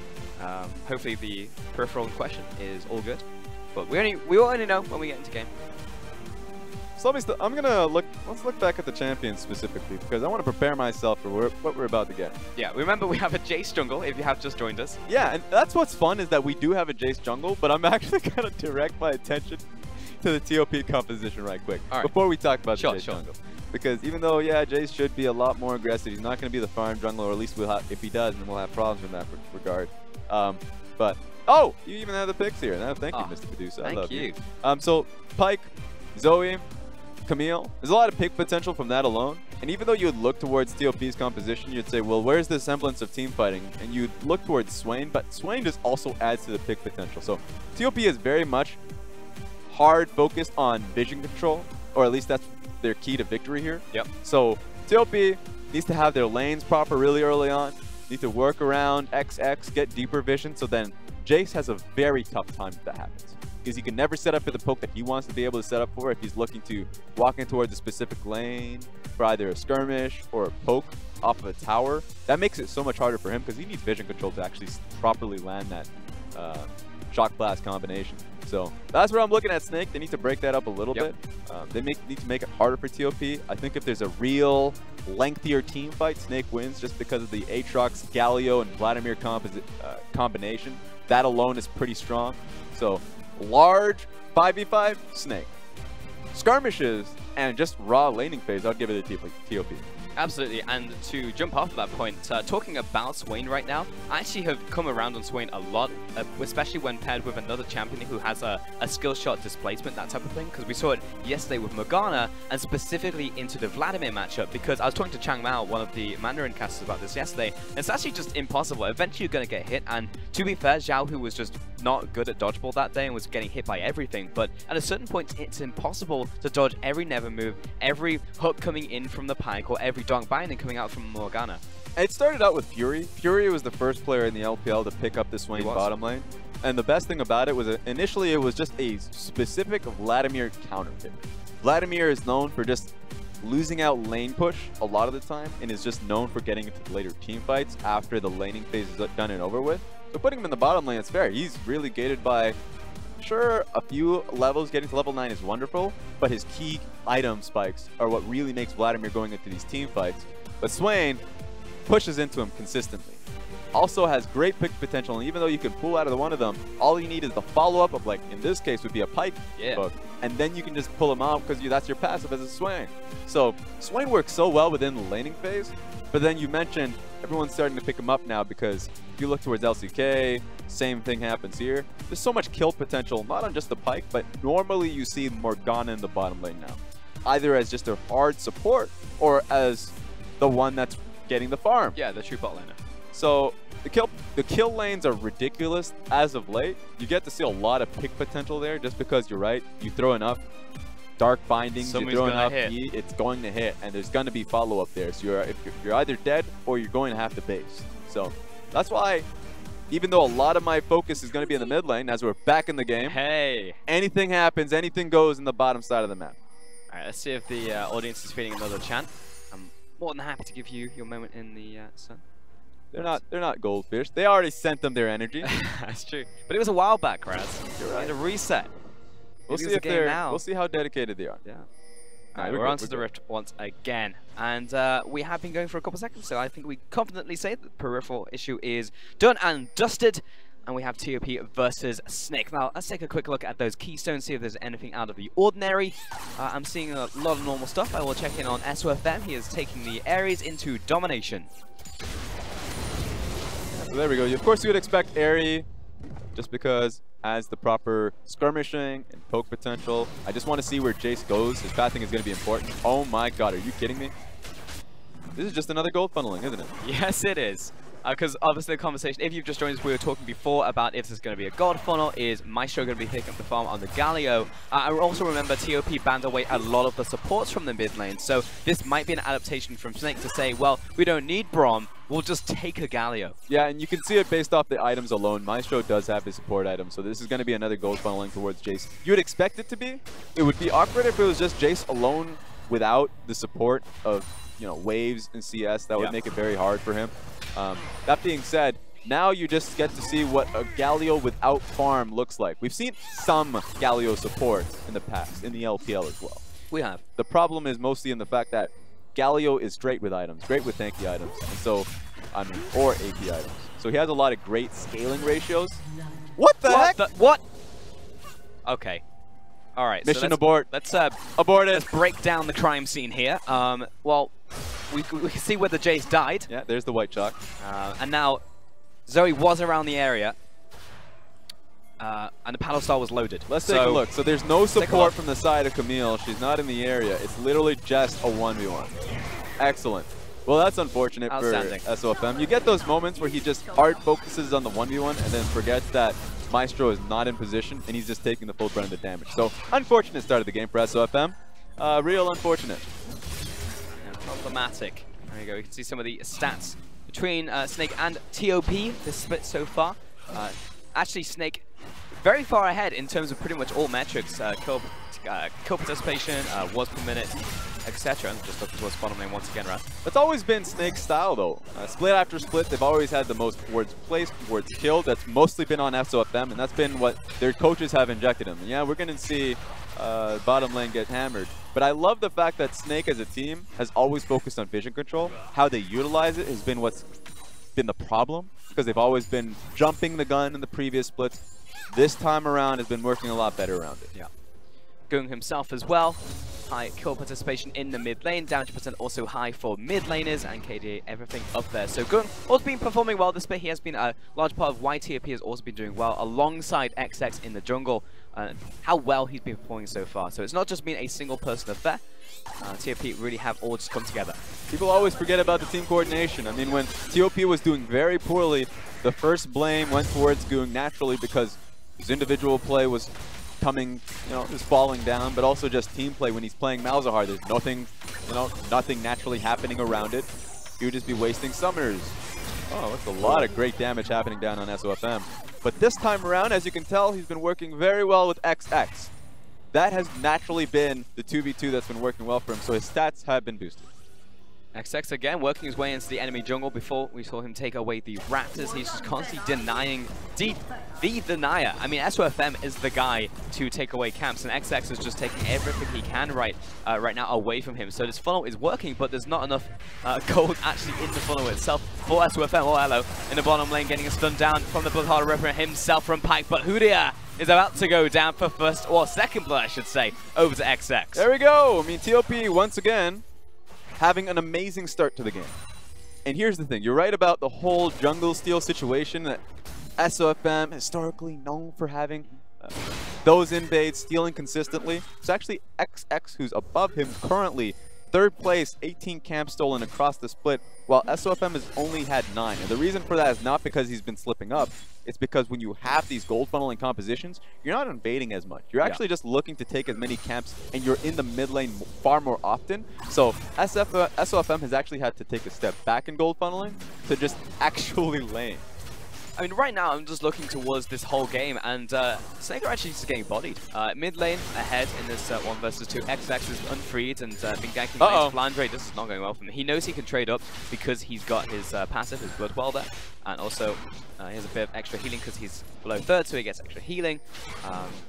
Hopefully the peripheral in question is all good, but we will only know when we get into game. So let's look back at the champions specifically because I want to prepare myself for what we're about to get. Yeah, remember we have a Jace jungle if you have just joined us. Yeah, and that's what's fun is that we do have a Jace jungle, but I'm actually going to direct my attention to the TOP composition right quick before we talk about the Jace jungle. Because even though, yeah, Jace should be a lot more aggressive, he's not going to be the farm jungler, or at least if he does, then we'll have problems in that regard. But, oh, you even have the picks here. Now, thank you, Mr. Producer. I love you. So, Pyke, Zoe, Camille, there's a lot of pick potential from that alone. And even though you would look towards TOP's composition, you'd say, well, where's the semblance of team fighting? And you'd look towards Swain, but Swain just also adds to the pick potential. So TOP is very much hard focused on vision control, or at least that's their key to victory here. Yep. So TOP needs to have their lanes proper really early on, need to work around XX, get deeper vision, so then Jace has a very tough time if that happens. Because he can never set up for the poke that he wants to be able to set up for if he's looking to walk in towards a specific lane for either a skirmish or a poke off of a tower. That makes it so much harder for him because he needs vision control to actually properly land that shock blast combination. So that's where I'm looking at Snake. They need to break that up a little bit. They need to make it harder for TOP. I think if there's a real lengthier team fight, Snake wins just because of the Aatrox, Galio, and Vladimir combination. That alone is pretty strong. So large 5v5, Snake. Skirmishes and just raw laning phase, I'd give it a TOP. Absolutely, and to jump off of that point, talking about Swain right now, I actually have come around on Swain a lot, especially when paired with another champion who has a skill shot displacement, that type of thing, because we saw it yesterday with Morgana, and specifically into the Vladimir matchup, because I was talking to Chang Mao, one of the Mandarin casters, about this yesterday, and it's actually just impossible. Eventually you're going to get hit, and to be fair, Zhao, who was just not good at dodgeball that day and was getting hit by everything, but at a certain point, it's impossible to dodge every never move, every hook coming in from the Pyke, or every donk binding coming out from Morgana. It started out with Fury. Fury was the first player in the LPL to pick up the Swain bottom lane. And the best thing about it was initially it was just a specific Vladimir counter pick. Vladimir is known for just losing out lane push a lot of the time and is just known for getting into the later team fights after the laning phase is done and over with. So putting him in the bottom lane, it's fair. He's really gated by, sure, a few levels. Getting to level 9 is wonderful, but his key item spikes are what really makes Vladimir going into these team fights. But Swain, pushes into him consistently. Also has great pick potential, and even though you can pull out of one of them, all you need is the follow-up of, like, in this case would be a pike hook, and then you can just pull him out because that's your passive as a Swain. So Swain works so well within the laning phase, but then you mentioned everyone's starting to pick him up now because if you look towards LCK, same thing happens here. There's so much kill potential, not on just the pike, but normally you see Morgana in the bottom lane now, either as just a hard support or as the one that's getting the farm. Yeah, the true bot laner. So the kill lanes are ridiculous as of late. You get to see a lot of pick potential there just because you're right. You throw enough dark bindings, you throw enough E, it's going to hit, and there's going to be follow-up there. So you're either dead or you're going to have to base. So that's why, even though a lot of my focus is going to be in the mid lane, as we're back in the game, anything happens, anything goes in the bottom side of the map. All right, let's see if the audience is feeling another chant. I'm more than happy to give you your moment in the sun. They're not goldfish. They already sent them their energy. That's true. But it was a while back, Raz. You're right. A reset. We'll see if we'll see how dedicated they are. Yeah. All right, we're onto the Rift once again. And we have been going for a couple seconds, so I think we confidently say that the peripheral issue is done and dusted. And we have TOP versus Snake. Now, let's take a quick look at those keystones, see if there's anything out of the ordinary. I'm seeing a lot of normal stuff. I will check in on SOFM. He is taking the Ares into domination. So there we go. Of course, you would expect Aerie, just because has the proper skirmishing and poke potential. I just want to see where Jace goes. His pathing is going to be important. Oh my god, are you kidding me? This is just another gold funneling, isn't it? Yes, it is. Because obviously the conversation, if you've just joined us, we were talking before about if there's going to be a gold funnel, is Maestro going to be picking up the farm on the Galio? I also remember TOP banned away a lot of the supports from the mid lane, so this might be an adaptation from Snake to say, well, we don't need Braum, we'll just take a Galio. Yeah, and you can see it based off the items alone. Maestro does have his support item, so this is going to be another gold funneling towards Jace. You would expect it to be. It would be awkward if it was just Jace alone without the support of, you know, waves and CS. That would make it very hard for him. That being said, now you just get to see what a Galio without farm looks like. We've seen some Galio support in the past, in the LPL as well. We have. The problem is mostly in the fact that Galio is great with items, great with tanky items, and so, or AP items. So he has a lot of great scaling ratios. What the heck? What? Okay. All right. Mission so abort. Let's abort it. Let's break down the crime scene here. Well, we can see where the Jace died. Yeah, there's the white chalk. And now Zoe was around the area. And the paddle star was loaded. Let's take a look. So there's no support from the side of Camille. She's not in the area. It's literally just a 1v1. Excellent. Well, that's unfortunate for SOFM. You get those moments where he just hard focuses on the 1v1 and then forgets that Maestro is not in position and he's just taking the full brunt of the damage. So, unfortunate start of the game for SOFM. Real unfortunate. And problematic. There you go. You can see some of the stats between Snake and TOP, the split so far. Actually, Snake very far ahead in terms of pretty much all metrics. Kill participation, was per minute, etc. Just looking towards bottom lane once again, right? That's always been Snake's style, though. Split after split, they've always had the most wards placed, wards killed. That's mostly been on SOFM, and that's been what their coaches have injected them. And yeah, we're going to see bottom lane get hammered. But I love the fact that Snake as a team has always focused on vision control. How they utilize it has been what's been the problem, because they've always been jumping the gun in the previous splits. This time around has been working a lot better around it. Yeah. Gung himself as well. High kill participation in the mid lane. Down to percent also high for mid laners, and KDA everything up there. So Gung also been performing well this bit. He has been a large part of why TOP has also been doing well alongside XX in the jungle. How well he's been performing so far. So it's not just been a single person affair. TOP really have all just come together. People always forget about the team coordination. I mean, when TOP was doing very poorly, the first blame went towards Gung naturally because his individual play was coming, is falling down, but also just team play when he's playing Malzahar. There's nothing, nothing naturally happening around it. He would just be wasting summoners. Oh, that's a lot of great damage happening down on SOFM. But this time around, as you can tell, he's been working very well with XX. That has naturally been the 2v2 that's been working well for him, so his stats have been boosted. XX again working his way into the enemy jungle. Before we saw him take away the Raptors, he's just constantly denying the the denier. I mean, SOFM is the guy to take away camps, and XX is just taking everything he can right now away from him. So this funnel is working, but there's not enough gold actually in the funnel itself for SOFM. Oh, hello. In the bottom lane, getting a stun down from the Bloodheart Ripper himself from Pyke, but Hudia is about to go down for first, or second blood, I should say, over to XX. There we go. I mean, TOP, once again, having an amazing start to the game. And here's the thing. You're right about the whole jungle steal situation that SOFM historically known for having those invades stealing consistently. It's actually XX who's above him currently. Third place, 18 camps stolen across the split, while SOFM has only had 9. And the reason for that is not because he's been slipping up. It's because when you have these gold funneling compositions, you're not invading as much. You're actually just looking to take as many camps, and you're in the mid lane far more often. So SOFM has actually had to take a step back in gold funneling to just actually lane. I mean, right now, I'm just looking towards this whole game, and FLICKR actually just getting bodied. Mid lane ahead in this 1 versus 2. XX is unfreed and been ganking Flandre. This is not going well for him. He knows he can trade up because he's got his passive, his Blood Well there, and also he has a bit of extra healing because he's below third, so he gets extra healing.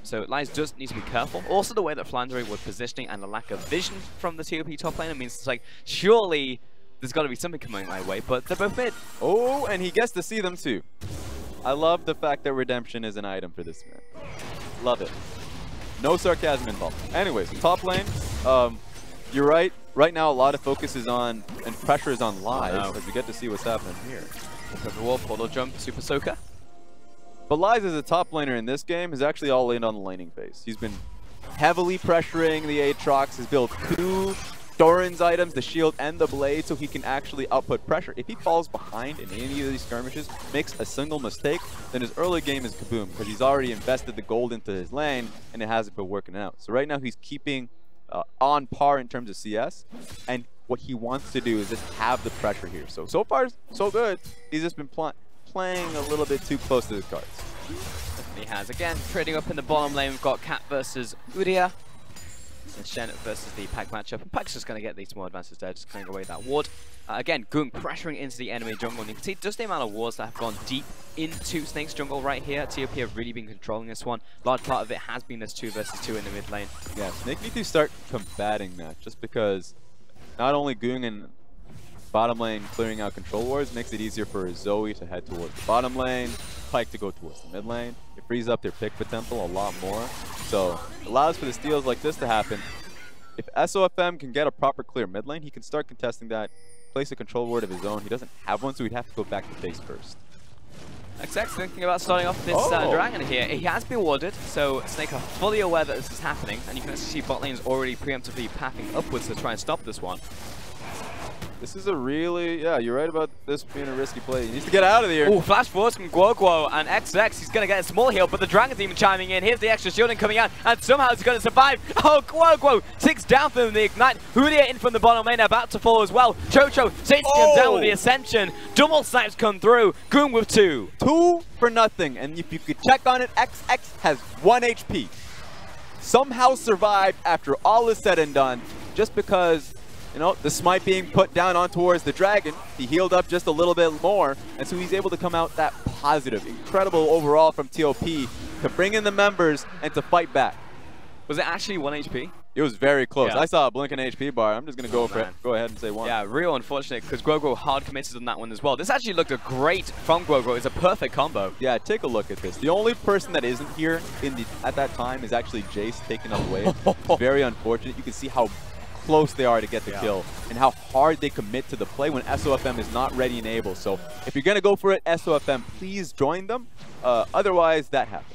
So Lies just needs to be careful. Also, the way that Flandre was positioning and the lack of vision from the TOP top laner means it's like, surely there's got to be something coming my way, but they're both mid. Oh, and he gets to see them too. I love the fact that redemption is an item for this man. Love it. No sarcasm involved. Anyways, top lane, you're right. Right now, a lot of focus is on, and pressure is on Lies, as we get to see what's happening here. The wall, portal jump, super soaker. But Lies as a top laner in this game is actually all in on the laning phase. He's been heavily pressuring the Aatrox. He's built 2 Doran's items, the shield and the blade, so he can actually output pressure. If he falls behind in any of these skirmishes, makes a single mistake, then his early game is kaboom, because he's already invested the gold into his lane, and it hasn't been working out. So right now he's keeping on par in terms of CS, and what he wants to do is just have the pressure here. So far, so good. He's just been playing a little bit too close to his cards. He has, again, trading up in the bottom lane. We've got Cat versus Udia. And Shen versus the Pyke matchup. And Pyke's just going to get these more advances there, just clearing away that ward. Again, Goong pressuring into the enemy jungle. And you can see just the amount of wards that have gone deep into Snake's jungle right here. TOP have really been controlling this one. Large part of it has been this 2 versus 2 in the mid lane. Yeah, Snake need to start combating that, just because not only Goong and bottom lane clearing out control wards makes it easier for Zoe to head towards the bottom lane, Pyke to go towards the mid lane. It frees up their pick potential a lot more. So it allows for the steals like this to happen. If SOFM can get a proper clear mid lane, he can start contesting that, place a control ward of his own. He doesn't have one, so he'd have to go back to base first. XX thinking about starting off this dragon here. He has been warded, so Snake are fully aware that this is happening, and you can actually see bot lane is already preemptively pathing upwards to try and stop this one. This is a really, yeah, you're right about this being a risky play. He needs to get out of here. Oh, flash force from Guoguo and XX. He's going to get a small heal, but the Dragon's even chiming in. Here's the extra shielding coming out, and somehow he's going to survive. Oh, Guoguo 6 down from the Ignite. Hudia in from the bottom lane, about to fall as well. Chocho takes him down with the Ascension. Double snipes come through. Goong with 2. 2 for nothing, and if you could check on it, XX has 1 HP. Somehow survived after all is said and done, just because, you know, the smite being put down on towards the dragon, he healed up just a little bit more, and so he's able to come out that positive. Incredible overall from TOP to bring in the members and to fight back. Was it actually 1 HP? It was very close. Yeah. I saw a blinking HP bar. I'm just going to go for it. Go ahead and say 1. Yeah, real unfortunate, because Guoguo hard committed on that one as well. This actually looked great from Guoguo. It's a perfect combo. Yeah, take a look at this. The only person that isn't here at that time is actually Jace taking up the wave. Very unfortunate. You can see how close they are to get the kill and how hard they commit to the play when SOFM is not ready and able. So if you're going to go for it, SOFM, please join them. Otherwise, that happens.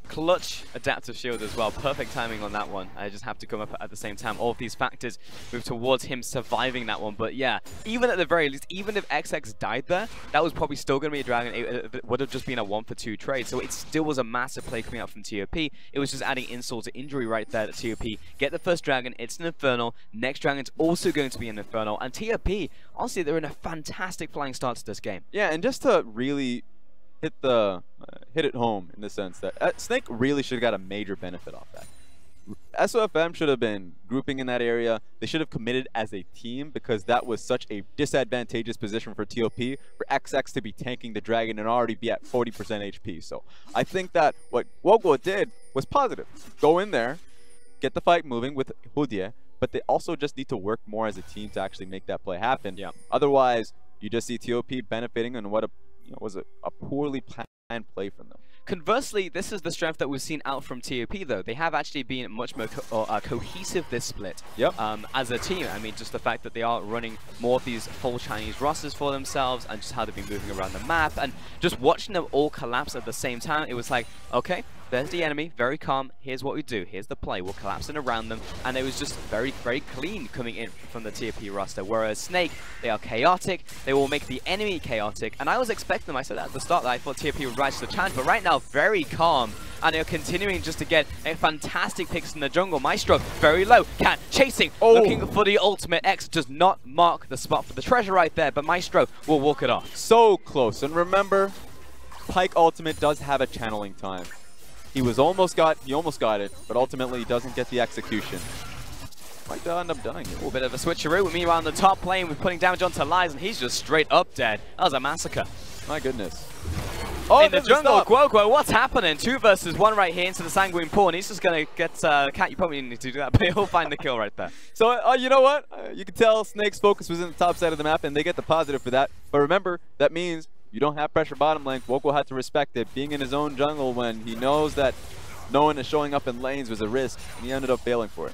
Clutch adaptive shield as well. Perfect timing on that one. I just have to come up at the same time. All of these factors move towards him surviving that one. But yeah, even at the very least, even if XX died there, that was probably still going to be a dragon. It would have just been a 1-for-2 trade. So it still was a massive play coming out from TOP. It was just adding insult to injury right there to TOP. Get the first dragon. It's an Infernal. Next dragon's also going to be an Infernal. And TOP, honestly, they're in a fantastic flying start to this game. Yeah, and just to really hit it home in the sense that Snake really should have got a major benefit off that. SOFM should have been grouping in that area. They should have committed as a team because that was such a disadvantageous position for TOP, for XX to be tanking the Dragon and already be at 40% HP. So I think that what Wogo did was positive. Go in there, get the fight moving with Hudie, but they also just need to work more as a team to actually make that play happen. Yeah. Otherwise, you just see TOP benefiting on what was a poorly planned play from them. Conversely, this is the strength that we've seen out from TOP, though. They have actually been much more cohesive this split. Yep. As a team. I mean, just the fact that they are running more of these full Chinese rosters for themselves and just how they've been moving around the map and just watching them all collapse at the same time. It was like, okay, there's the enemy, very calm. Here's what we do. Here's the play. We'll collapse in around them. And it was just very, very clean coming in from the TOP roster. Whereas Snake, they are chaotic. They will make the enemy chaotic. And I was expecting them. I said at the start that I thought TOP would rise to the challenge. But right now, very calm. And they're continuing just to get a fantastic picks in the jungle. Maestro, very low. Cat chasing. Looking for the ultimate. X does not mark the spot for the treasure right there. But Maestro will walk it off. So close. And remember, Pyke ultimate does have a channeling time. He almost got it, but ultimately he doesn't get the execution. Might end up dying. A little bit of a switcheroo. Meanwhile, on the top lane, we're putting damage onto Lies, and he's just straight up dead. That was a massacre. My goodness. Oh, in the jungle, Guoguo, what's happening? 2 versus 1 right here into the Sanguine Pool, and he's just going to get Cat. You probably need to do that, but he'll find the kill right there. So, you know what? You can tell Snake's focus was in the top side of the map, and they get the positive for that. But remember, that means you don't have pressure bottom lane. Wogo had to respect it. Being in his own jungle when he knows that no one is showing up in lanes was a risk, and he ended up failing for it.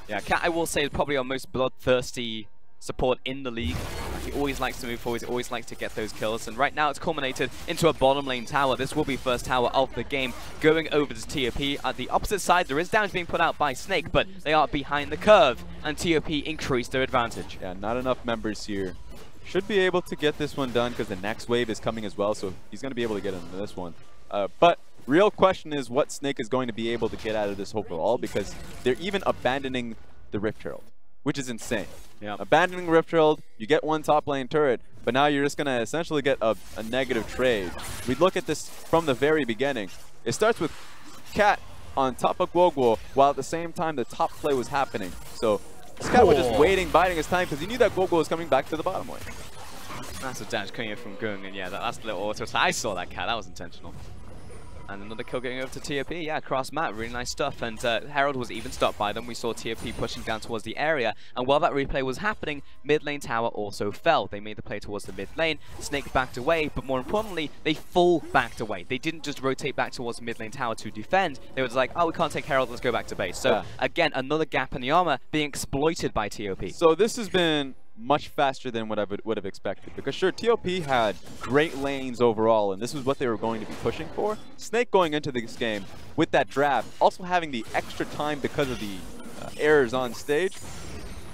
Yeah, Cat, I will say, is probably our most bloodthirsty support in the league. He always likes to move forward, he always likes to get those kills, and right now it's culminated into a bottom lane tower. This will be first tower of the game, going over to TOP. At the opposite side, there is damage being put out by Snake, but they are behind the curve, and TOP increased their advantage. Yeah, not enough members here. Should be able to get this one done because the next wave is coming as well, so he's going to be able to get into this one. But real question is what Snake is going to be able to get out of this overall, because they're even abandoning the Rift Herald, which is insane. Yeah. Abandoning Rift Herald, you get one top lane turret, but now you're just going to essentially get a negative trade. We look at this from the very beginning. It starts with Cat on top of Guoguo, while at the same time the top play was happening. So Cat was just waiting, biding his time, because he knew that Guoguo was coming back to the bottom lane. Massive damage coming in from Gung, and yeah, that's the little auto. I saw that, Cat, that was intentional. And another kill going over to TOP, yeah, cross map, really nice stuff. And Herald was even stopped by them. We saw TOP pushing down towards the area. And while that replay was happening, mid lane tower also fell. They made the play towards the mid lane. Snake backed away, but more importantly, they full backed away. They didn't just rotate back towards the mid lane tower to defend. They were just like, oh, we can't take Herald, let's go back to base. So again, another gap in the armor being exploited by TOP. So this has been much faster than what I would have expected, because sure, TOP had great lanes overall, and this was what they were going to be pushing for. Snake going into this game with that draft, also having the extra time because of the errors on stage,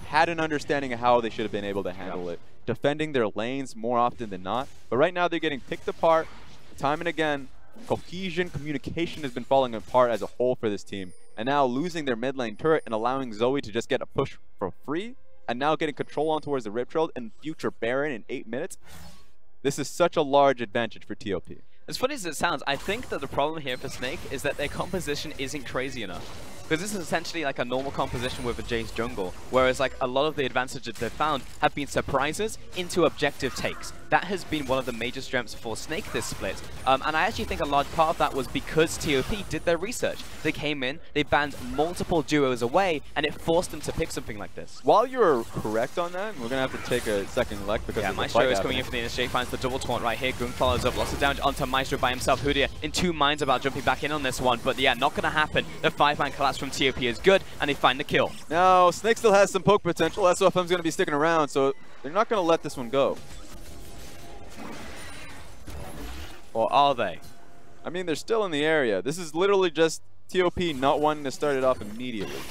had an understanding of how they should have been able to handle it, defending their lanes more often than not. But right now they're getting picked apart time and again. Cohesion, communication has been falling apart as a whole for this team, and now losing their mid lane turret and allowing Zoe to just get a push for free, and now getting control on towards the Rift Herald and future Baron in 8 minutes. This is such a large advantage for TOP. As funny as it sounds, I think that the problem here for Snake is that their composition isn't crazy enough. Because this is essentially like a normal composition with a Jace jungle, whereas like a lot of the advantages they've found have been surprises into objective takes. That has been one of the major strengths for Snake this split. And I actually think a large part of that was because TOP did their research. They came in, they banned multiple duos away, and it forced them to pick something like this. While you're correct on that, we're going to have to take a second elect because yeah, Maestro is coming in for the initiate, finds the double taunt right here. Gung follows up, lots of damage onto Maestro by himself. Hudie in 2 minds about jumping back in on this one, but yeah, not going to happen. The 5-man collapse from TOP is good, and they find the kill. Now, Snake still has some poke potential. SOFM's going to be sticking around, so they're not going to let this one go. Or are they? I mean, they're still in the area. This is literally just TOP not wanting to start it off immediately.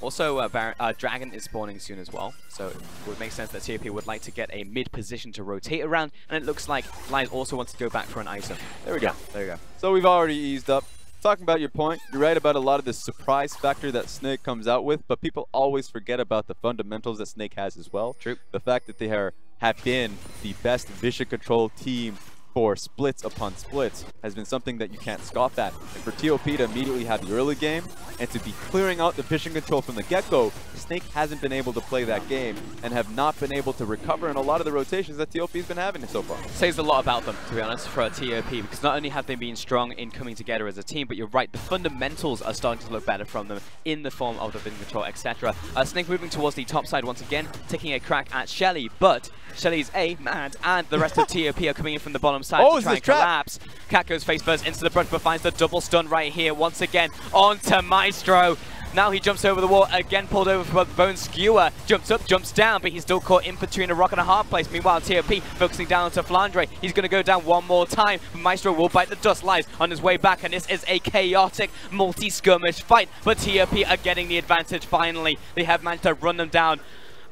Also, Dragon is spawning soon as well, so it would make sense that TOP would like to get a mid position to rotate around, and it looks like Lies also wants to go back for an item. There we go. There you go. So we've already eased up. Talking about your point, you're right about a lot of the surprise factor that Snake comes out with, but people always forget about the fundamentals that Snake has as well. True. The fact that they have been the best vision control team for splits upon splits has been something that you can't scoff at. And for TOP to immediately have the early game and to be clearing out the vision control from the get-go, Snake hasn't been able to play that game and have not been able to recover in a lot of the rotations that TOP's been having so far. Says a lot about them, to be honest, for a TOP, because not only have they been strong in coming together as a team, but you're right, the fundamentals are starting to look better from them in the form of the vision control, etc. Snake moving towards the top side once again, taking a crack at Shelly, but Shelly's mad, and the rest of TOP are coming in from the bottom side to try and collapse. Cat goes face first into the brush, but finds the double stun right here once again onto Maestro. Now he jumps over the wall, again pulled over for the Bone Skewer. Jumps up, jumps down, but he's still caught in between a rock and a hard place. Meanwhile, TOP focusing down onto Flandre. He's going to go down one more time. Maestro will bite the dust, lies on his way back, and this is a chaotic multi-skirmish fight. But TOP are getting the advantage finally. They have managed to run them down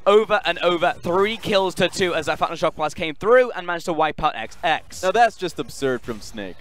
over and over. 3 kills to 2 as that Phantom Shock Blast came through and managed to wipe out XX. Now that's just absurd from Snake.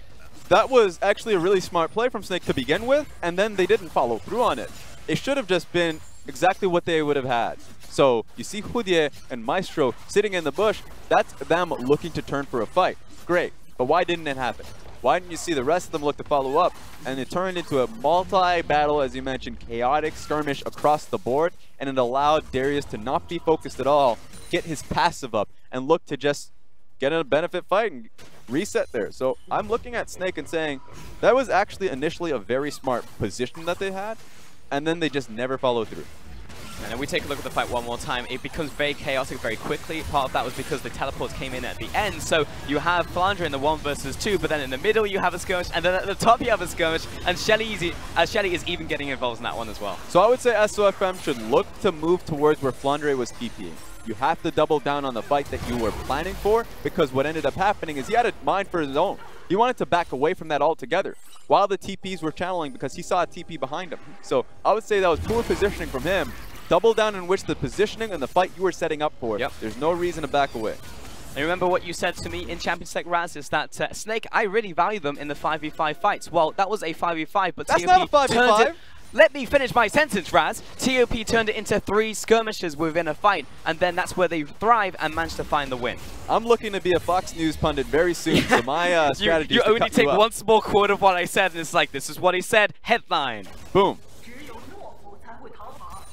That was actually a really smart play from Snake to begin with, and then they didn't follow through on it. It should have just been exactly what they would have had. So you see Hudier and Maestro sitting in the bush. That's them looking to turn for a fight. Great. But why didn't it happen? Why didn't you see the rest of them look to follow up? And it turned into a multi-battle, as you mentioned, chaotic skirmish across the board. And it allowed Darius to not be focused at all, get his passive up, and look to just get in a benefit fight and reset there. So I'm looking at Snake and saying that was actually initially a very smart position that they had. And then they just never follow through. And then we take a look at the fight one more time. It becomes very chaotic very quickly. Part of that was because the teleports came in at the end. So you have Flandre in the 1 versus 2, but then in the middle you have a skirmish, and then at the top you have a skirmish, and Shelly is even getting involved in that one as well. So I would say SOFM should look to move towards where Flandre was TPing. You have to double down on the fight that you were planning for, because what ended up happening is he had a mind for his own. He wanted to back away from that altogether while the TPs were channeling because he saw a TP behind him. So I would say that was poor positioning from him. Double down in which the positioning and the fight you were setting up for. Yep. There's no reason to back away. And remember what you said to me in Champions League, Raz, is that Snake, I really value them in the 5v5 fights. Well, that was a 5v5, but that's TOP not a 5v5. Let me finish my sentence, Raz. TOP turned it into 3 skirmishes within a fight, and then that's where they thrive and managed to find the win. I'm looking to be a Fox News pundit very soon, so my strategy you is to only cut take you up. one small quote of what I said, and it's like, this is what he said, headline. Boom.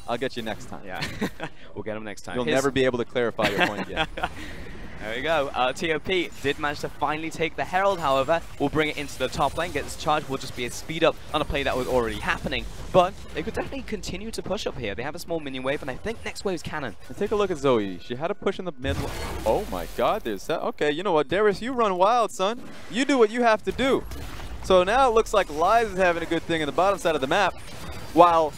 I'll get you next time. Yeah, we'll get him next time. You'll never be able to clarify your point again. There we go. TOP did manage to finally take the Herald, however. We'll bring it into the top lane, get this charge, will just be a speed up on a play that was already happening. But they could definitely continue to push up here. They have a small minion wave, and I think next wave is Cannon. And take a look at Zoe. She had a push in the mid. Oh my god, there's that. Okay, you know what, Darius, you run wild, son. You do what you have to do. So now it looks like Lies is having a good thing in the bottom side of the map, while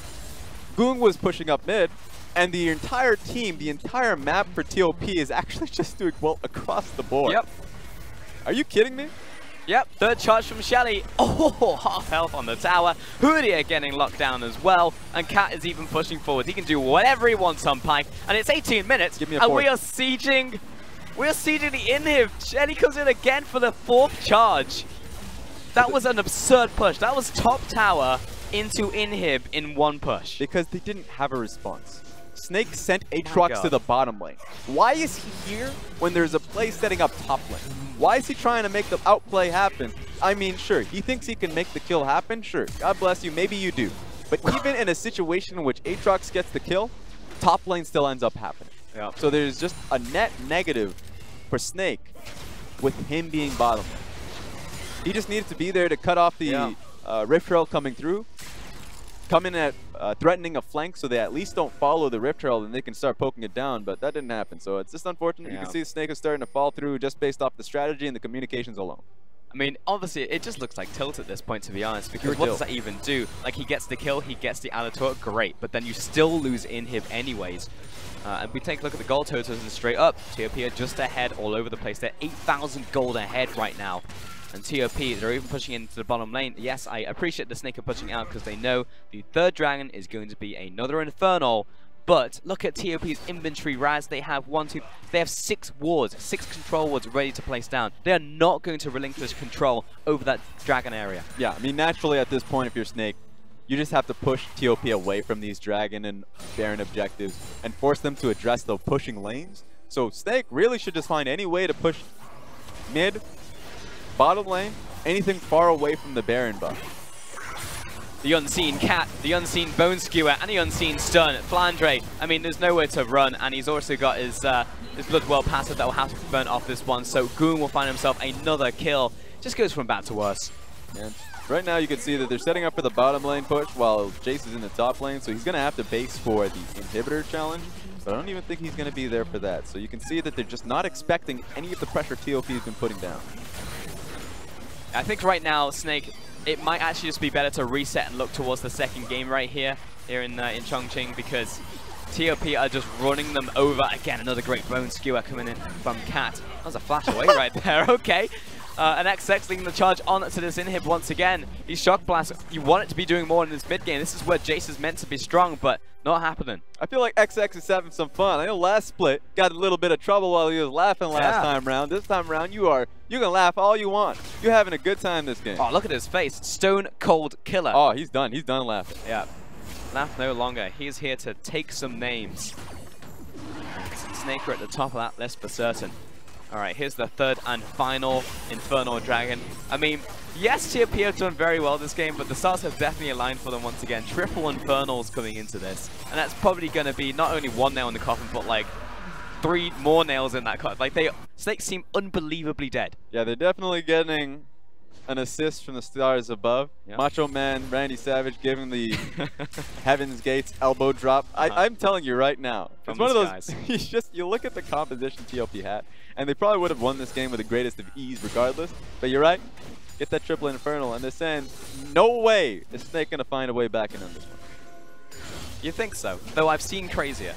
Goong was pushing up mid. And the entire team, the entire map for TOP is actually just doing well across the board. Yep. Are you kidding me? Yep, third charge from Shelly. Oh, half health on the tower. Hudier getting locked down as well. And Cat is even pushing forward. He can do whatever he wants on Pike. And it's 18 minutes. Give me a and fourth. we are sieging the inhib. Shelly comes in again for the 4th charge. That was an absurd push. That was top tower into inhib in 1 push. Because they didn't have a response. Snake sent Aatrox to the bottom lane. Why is he here when there's a play setting up top lane? Why is he trying to make the outplay happen? I mean, sure, he thinks he can make the kill happen. Sure, God bless you, maybe you do. But even in a situation in which Aatrox gets the kill, top lane still ends up happening. Yeah. So there's just a net negative for Snake with him being bottom lane. He just needed to be there to cut off the Rift Trail coming through. Come in at threatening a flank so they at least don't follow the Rift Trail and they can start poking it down, but that didn't happen. So it's just unfortunate. You can see Snake is starting to fall through just based off the strategy and the communications alone. I mean, obviously, it just looks like tilt at this point, to be honest, because what does that even do? Like, he gets the kill, he gets the Alator, great, but then you still lose inhib anyways. And we take a look at the gold totals and straight up, TOP are just ahead all over the place. They're 8,000 gold ahead right now. And TOP, they're even pushing into the bottom lane. Yes, I appreciate the Snake are pushing out because they know the 3rd dragon is going to be another Infernal. But look at TOP's inventory, Raz. They have they have 6 wards, 6 control wards ready to place down. They are not going to relinquish control over that dragon area. Yeah, I mean, naturally at this point, if you're Snake, you just have to push TOP away from these dragon and Baron objectives and force them to address the pushing lanes. So Snake really should just find any way to push mid Bottom lane, anything far away from the Baron buff. The unseen cat, the unseen bone skewer, and the unseen stun. Flandre, I mean, there's nowhere to run, and he's also got his blood well passive that will have to be burnt off this one. So Goon will find himself another kill. Just goes from bad to worse. And right now you can see that they're setting up for the bottom lane push while Jace is in the top lane, so he's going to have to base for the inhibitor challenge, but I don't even think he's going to be there for that. So you can see that they're just not expecting any of the pressure TOP has been putting down. I think right now, Snake, it might actually just be better to reset and look towards the second game right here in Chongqing, because TOP are just running them over. Again, another great bone skewer coming in from Cat. That was a flash away right there. Okay. And XX leading the charge on to this inhib once again. These shock blasts, you want it to be doing more in this mid game. This is where Jace is meant to be strong, but not happening. I feel like XX is having some fun. I know last split got a little bit of trouble while he was laughing last time around. This time around, you can laugh all you want. You're having a good time this game. Oh, look at his face. Stone cold killer. Oh, he's done. He's done laughing. Yeah. Laugh no longer. He's here to take some names. Snaker at the top of that list for certain. All right, here's the third and final Infernal Dragon. I mean, yes, TOP have done very well this game, but the stars have definitely aligned for them once again. Triple Infernals coming into this. And that's probably going to be not only one nail in the coffin, but like 3 more nails in that coffin. Like, Snakes seem unbelievably dead. Yeah, they're definitely getting an assist from the stars above. Yep. Macho Man Randy Savage giving the Heaven's Gates elbow drop. I'm telling you right now, it's one of those. You look at the composition TOP had, and they probably would have won this game with the greatest of ease regardless. But you're right, get that triple Infernal, and they're saying, no way is Snake going to find a way back in on this one. You think so? Though I've seen crazier.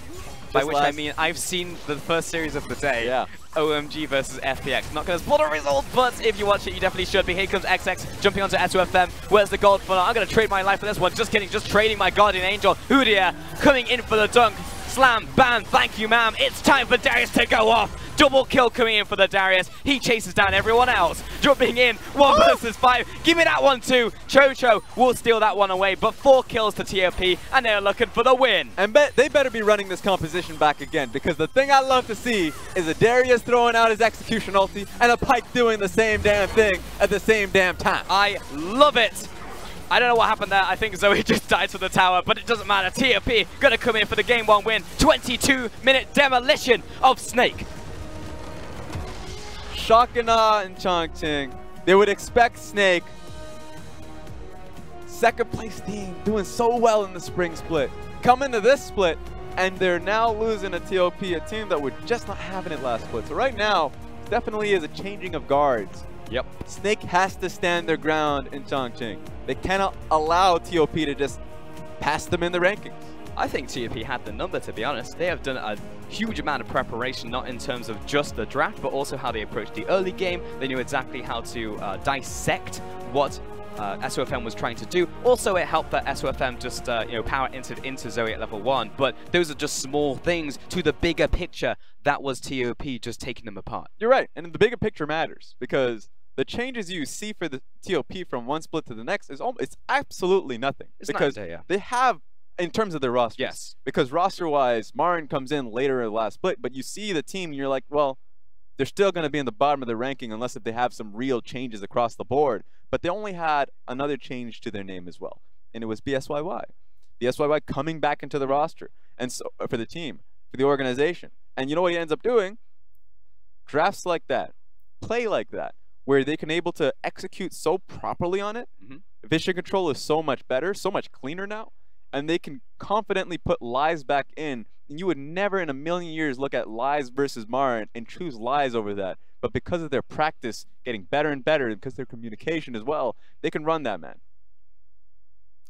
By which I mean, I've seen the first series of the day. Yeah. OMG versus FPX. Not going to spoil the result, but if you watch it, you definitely should be. Here comes XX jumping onto SOFM. Where's the gold funnel? I'm going to trade my life for this one. Just kidding. Just trading my Guardian Angel. Udyr coming in for the dunk. Slam, bam, thank you, ma'am. It's time for Darius to go off. Double kill coming in for the Darius. He chases down everyone else. Jumping in, 1 versus 5. Give me that one too. Chocho will steal that one away, but 4 kills to TOP, and they're looking for the win. And they better be running this composition back again, because the thing I love to see is a Darius throwing out his execution ulti and a Pyke doing the same damn thing at the same damn time. I love it. I don't know what happened there. I think Zoe just died to the tower, but it doesn't matter. TOP gonna come in for the game 1 win. 22-minute demolition of Snake. Shock and awe in Chongqing. They would expect Snake, second place team, doing so well in the spring split, come into this split, and they're now losing a TOP, a team that were just not having it last split. So right now, definitely is a changing of guards. Yep. Snake has to stand their ground in Chongqing. They cannot allow TOP to just pass them in the rankings. I think TOP had the number, to be honest. They have done a huge amount of preparation, not in terms of just the draft, but also how they approached the early game. They knew exactly how to dissect what SOFM was trying to do. Also, it helped that SOFM just power entered into Zoe at level 1, but those are just small things to the bigger picture. That was TOP just taking them apart. You're right, and the bigger picture matters, because the changes you see for the TOP from one split to the next is it's absolutely nothing. Because they have, in terms of their roster. Yes. Because roster-wise, Marin comes in later in the last split, but you see the team and you're like, well, they're still going to be in the bottom of the ranking unless if they have some real changes across the board. But they only had another change to their name as well, and it was BSYY. BSYY coming back into the roster, and so for the team, for the organization. And you know what he ends up doing? Drafts like that, play like that, where they can able to execute so properly on it. Vision control is so much better, so much cleaner now. And they can confidently put Lies back in. And you would never in a million years look at Lies versus Marin and choose Lies over that. But because of their practice getting better and better, and because their communication as well, they can run that, man.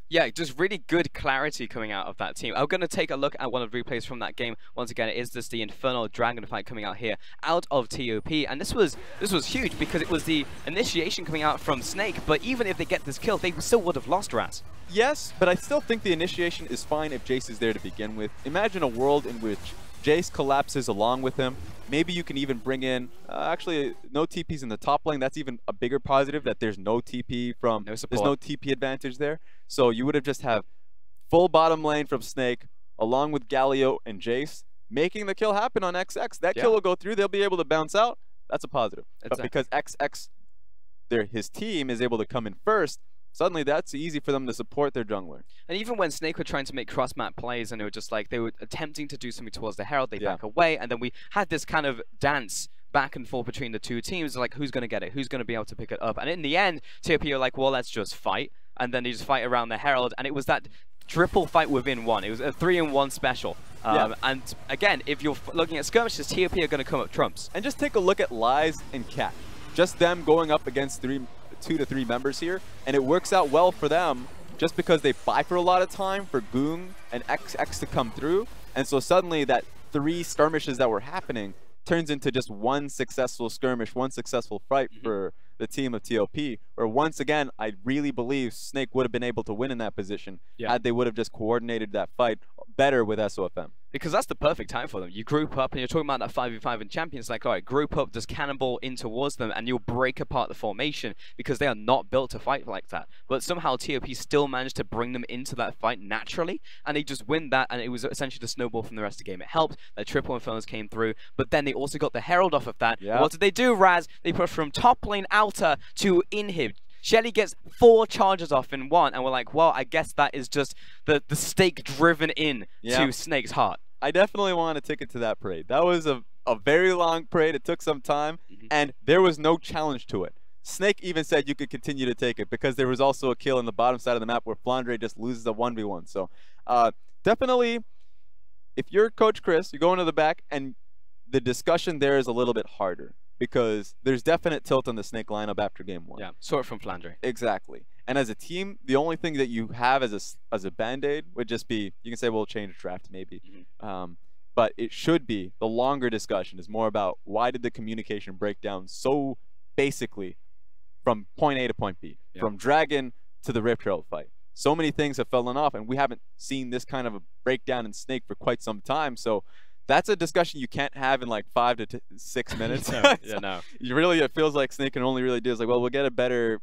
Yeah, just really good clarity coming out of that team. I'm going to take a look at one of the replays from that game. Once again, it is just the Infernal Dragon fight coming out here out of TOP. And this was huge because it was the initiation coming out from Snake. But even if they get this kill, they still would have lost Raz. Yes, but I still think the initiation is fine if Jace is there to begin with. Imagine a world in which Jace collapses along with him. Maybe you can even bring in, actually, no TPs in the top lane. That's even a bigger positive, that there's no TP from, there's no TP advantage there. So you would have just have full bottom lane from Snake, along with Galio and Jace, making the kill happen on XX. That kill will go through. They'll be able to bounce out. That's a positive. But because XX his team is able to come in first, suddenly that's easy for them to support their jungler. And even when Snake were trying to make cross-map plays and it was just like they were attempting to do something towards the Herald, they back away, and then we had this kind of dance back and forth between the two teams, like who's going to get it, who's going to be able to pick it up. And in the end, TOP were like, well, let's just fight. And then they just fight around the Herald, and it was that triple fight within one. It was a 3-in-1 special. And again, if you're looking at skirmishes, TOP are going to come up trumps. And just take a look at Lies and Cat. Just them going up against 2 to 3 members here, and it works out well for them just because they buy for a lot of time for Goong and X to come through. And so suddenly that 3 skirmishes that were happening turns into just 1 successful skirmish, 1 successful fight for the team of TOP, where once again, I really believe Snake would have been able to win in that position had they would have just coordinated that fight better with SOFM. Because that's the perfect time for them. You group up, and you're talking about that 5v5 in Champions, like, all right, group up, just cannonball in towards them, and you'll break apart the formation because they are not built to fight like that. But somehow TOP still managed to bring them into that fight naturally, and they just win that, and it was essentially the snowball from the rest of the game. It helped that triple Infernos came through, but then they also got the Herald off of that. What did they do, Raz? They pushed from top lane outer to inhib. Shelly gets 4 charges off in 1, and we're like, well, I guess that is just the stake driven in to Snake's heart. I definitely want a ticket to that parade. That was a very long parade. It took some time, and there was no challenge to it. Snake even said you could continue to take it because there was also a kill in the bottom side of the map where Flandre just loses a 1v1. So definitely, if you're Coach Chris, you go into the back, and the discussion there is a little bit harder, because there's definite tilt on the Snake lineup after game 1. Yeah, sort from Flandre. Exactly. And as a team, the only thing that you have as a band-aid would just be, you can say, we'll change draft maybe. But it should be, the longer discussion is more about why did the communication break down so basically from point A to point B, from Dragon to the Rift Herald fight. So many things have fallen off, and we haven't seen this kind of a breakdown in Snake for quite some time. So that's a discussion you can't have in like 5 to 6 minutes. You really, it feels like Snake can only really do is like, well, we'll get a better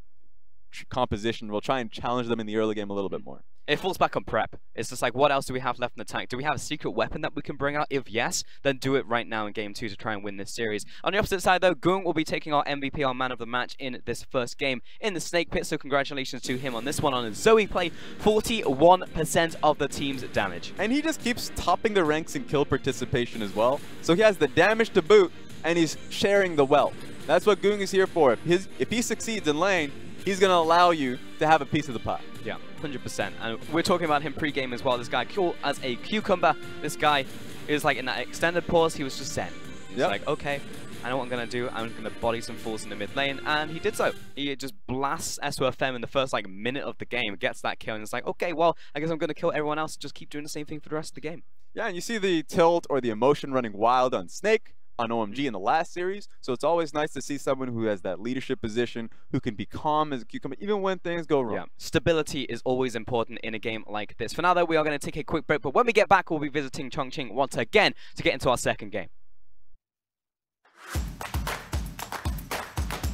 composition. We'll try and challenge them in the early game a little bit more. It falls back on prep. It's just like, what else do we have left in the tank? Do we have a secret weapon that we can bring out? If yes, then do it right now in game 2 to try and win this series. On the opposite side, though, Goong will be taking our MVP, our man of the match, in this first game in the Snake Pit. So congratulations to him on this one. On his Zoe play, 41% of the team's damage. And he just keeps topping the ranks in kill participation as well. So he has the damage to boot, and he's sharing the wealth. That's what Goong is here for. If he succeeds in lane, he's going to allow you to have a piece of the pie. Yeah, 100%. And we're talking about him pre-game as well. This guy, cool as a cucumber. This guy is like in that extended pause, he was just zen. He's like, okay, I know what I'm going to do. I'm going to body some fools in the mid lane. And he did so. He just blasts SOFM in the first like minute of the game, gets that kill, and it's like, okay, well, I guess I'm going to kill everyone else. Just keep doing the same thing for the rest of the game. Yeah, and you see the tilt or the emotion running wild on Snake, on OMG in the last series, so it's always nice to see someone who has that leadership position, who can be calm as a cucumber, even when things go wrong. Yeah, stability is always important in a game like this. For now, though, we are going to take a quick break, but when we get back, we'll be visiting Chongqing once again to get into our second game.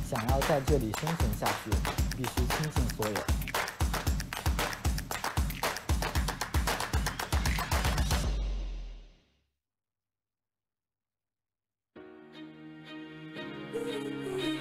想要在这里生存下去，必须倾尽所有。 Thank you.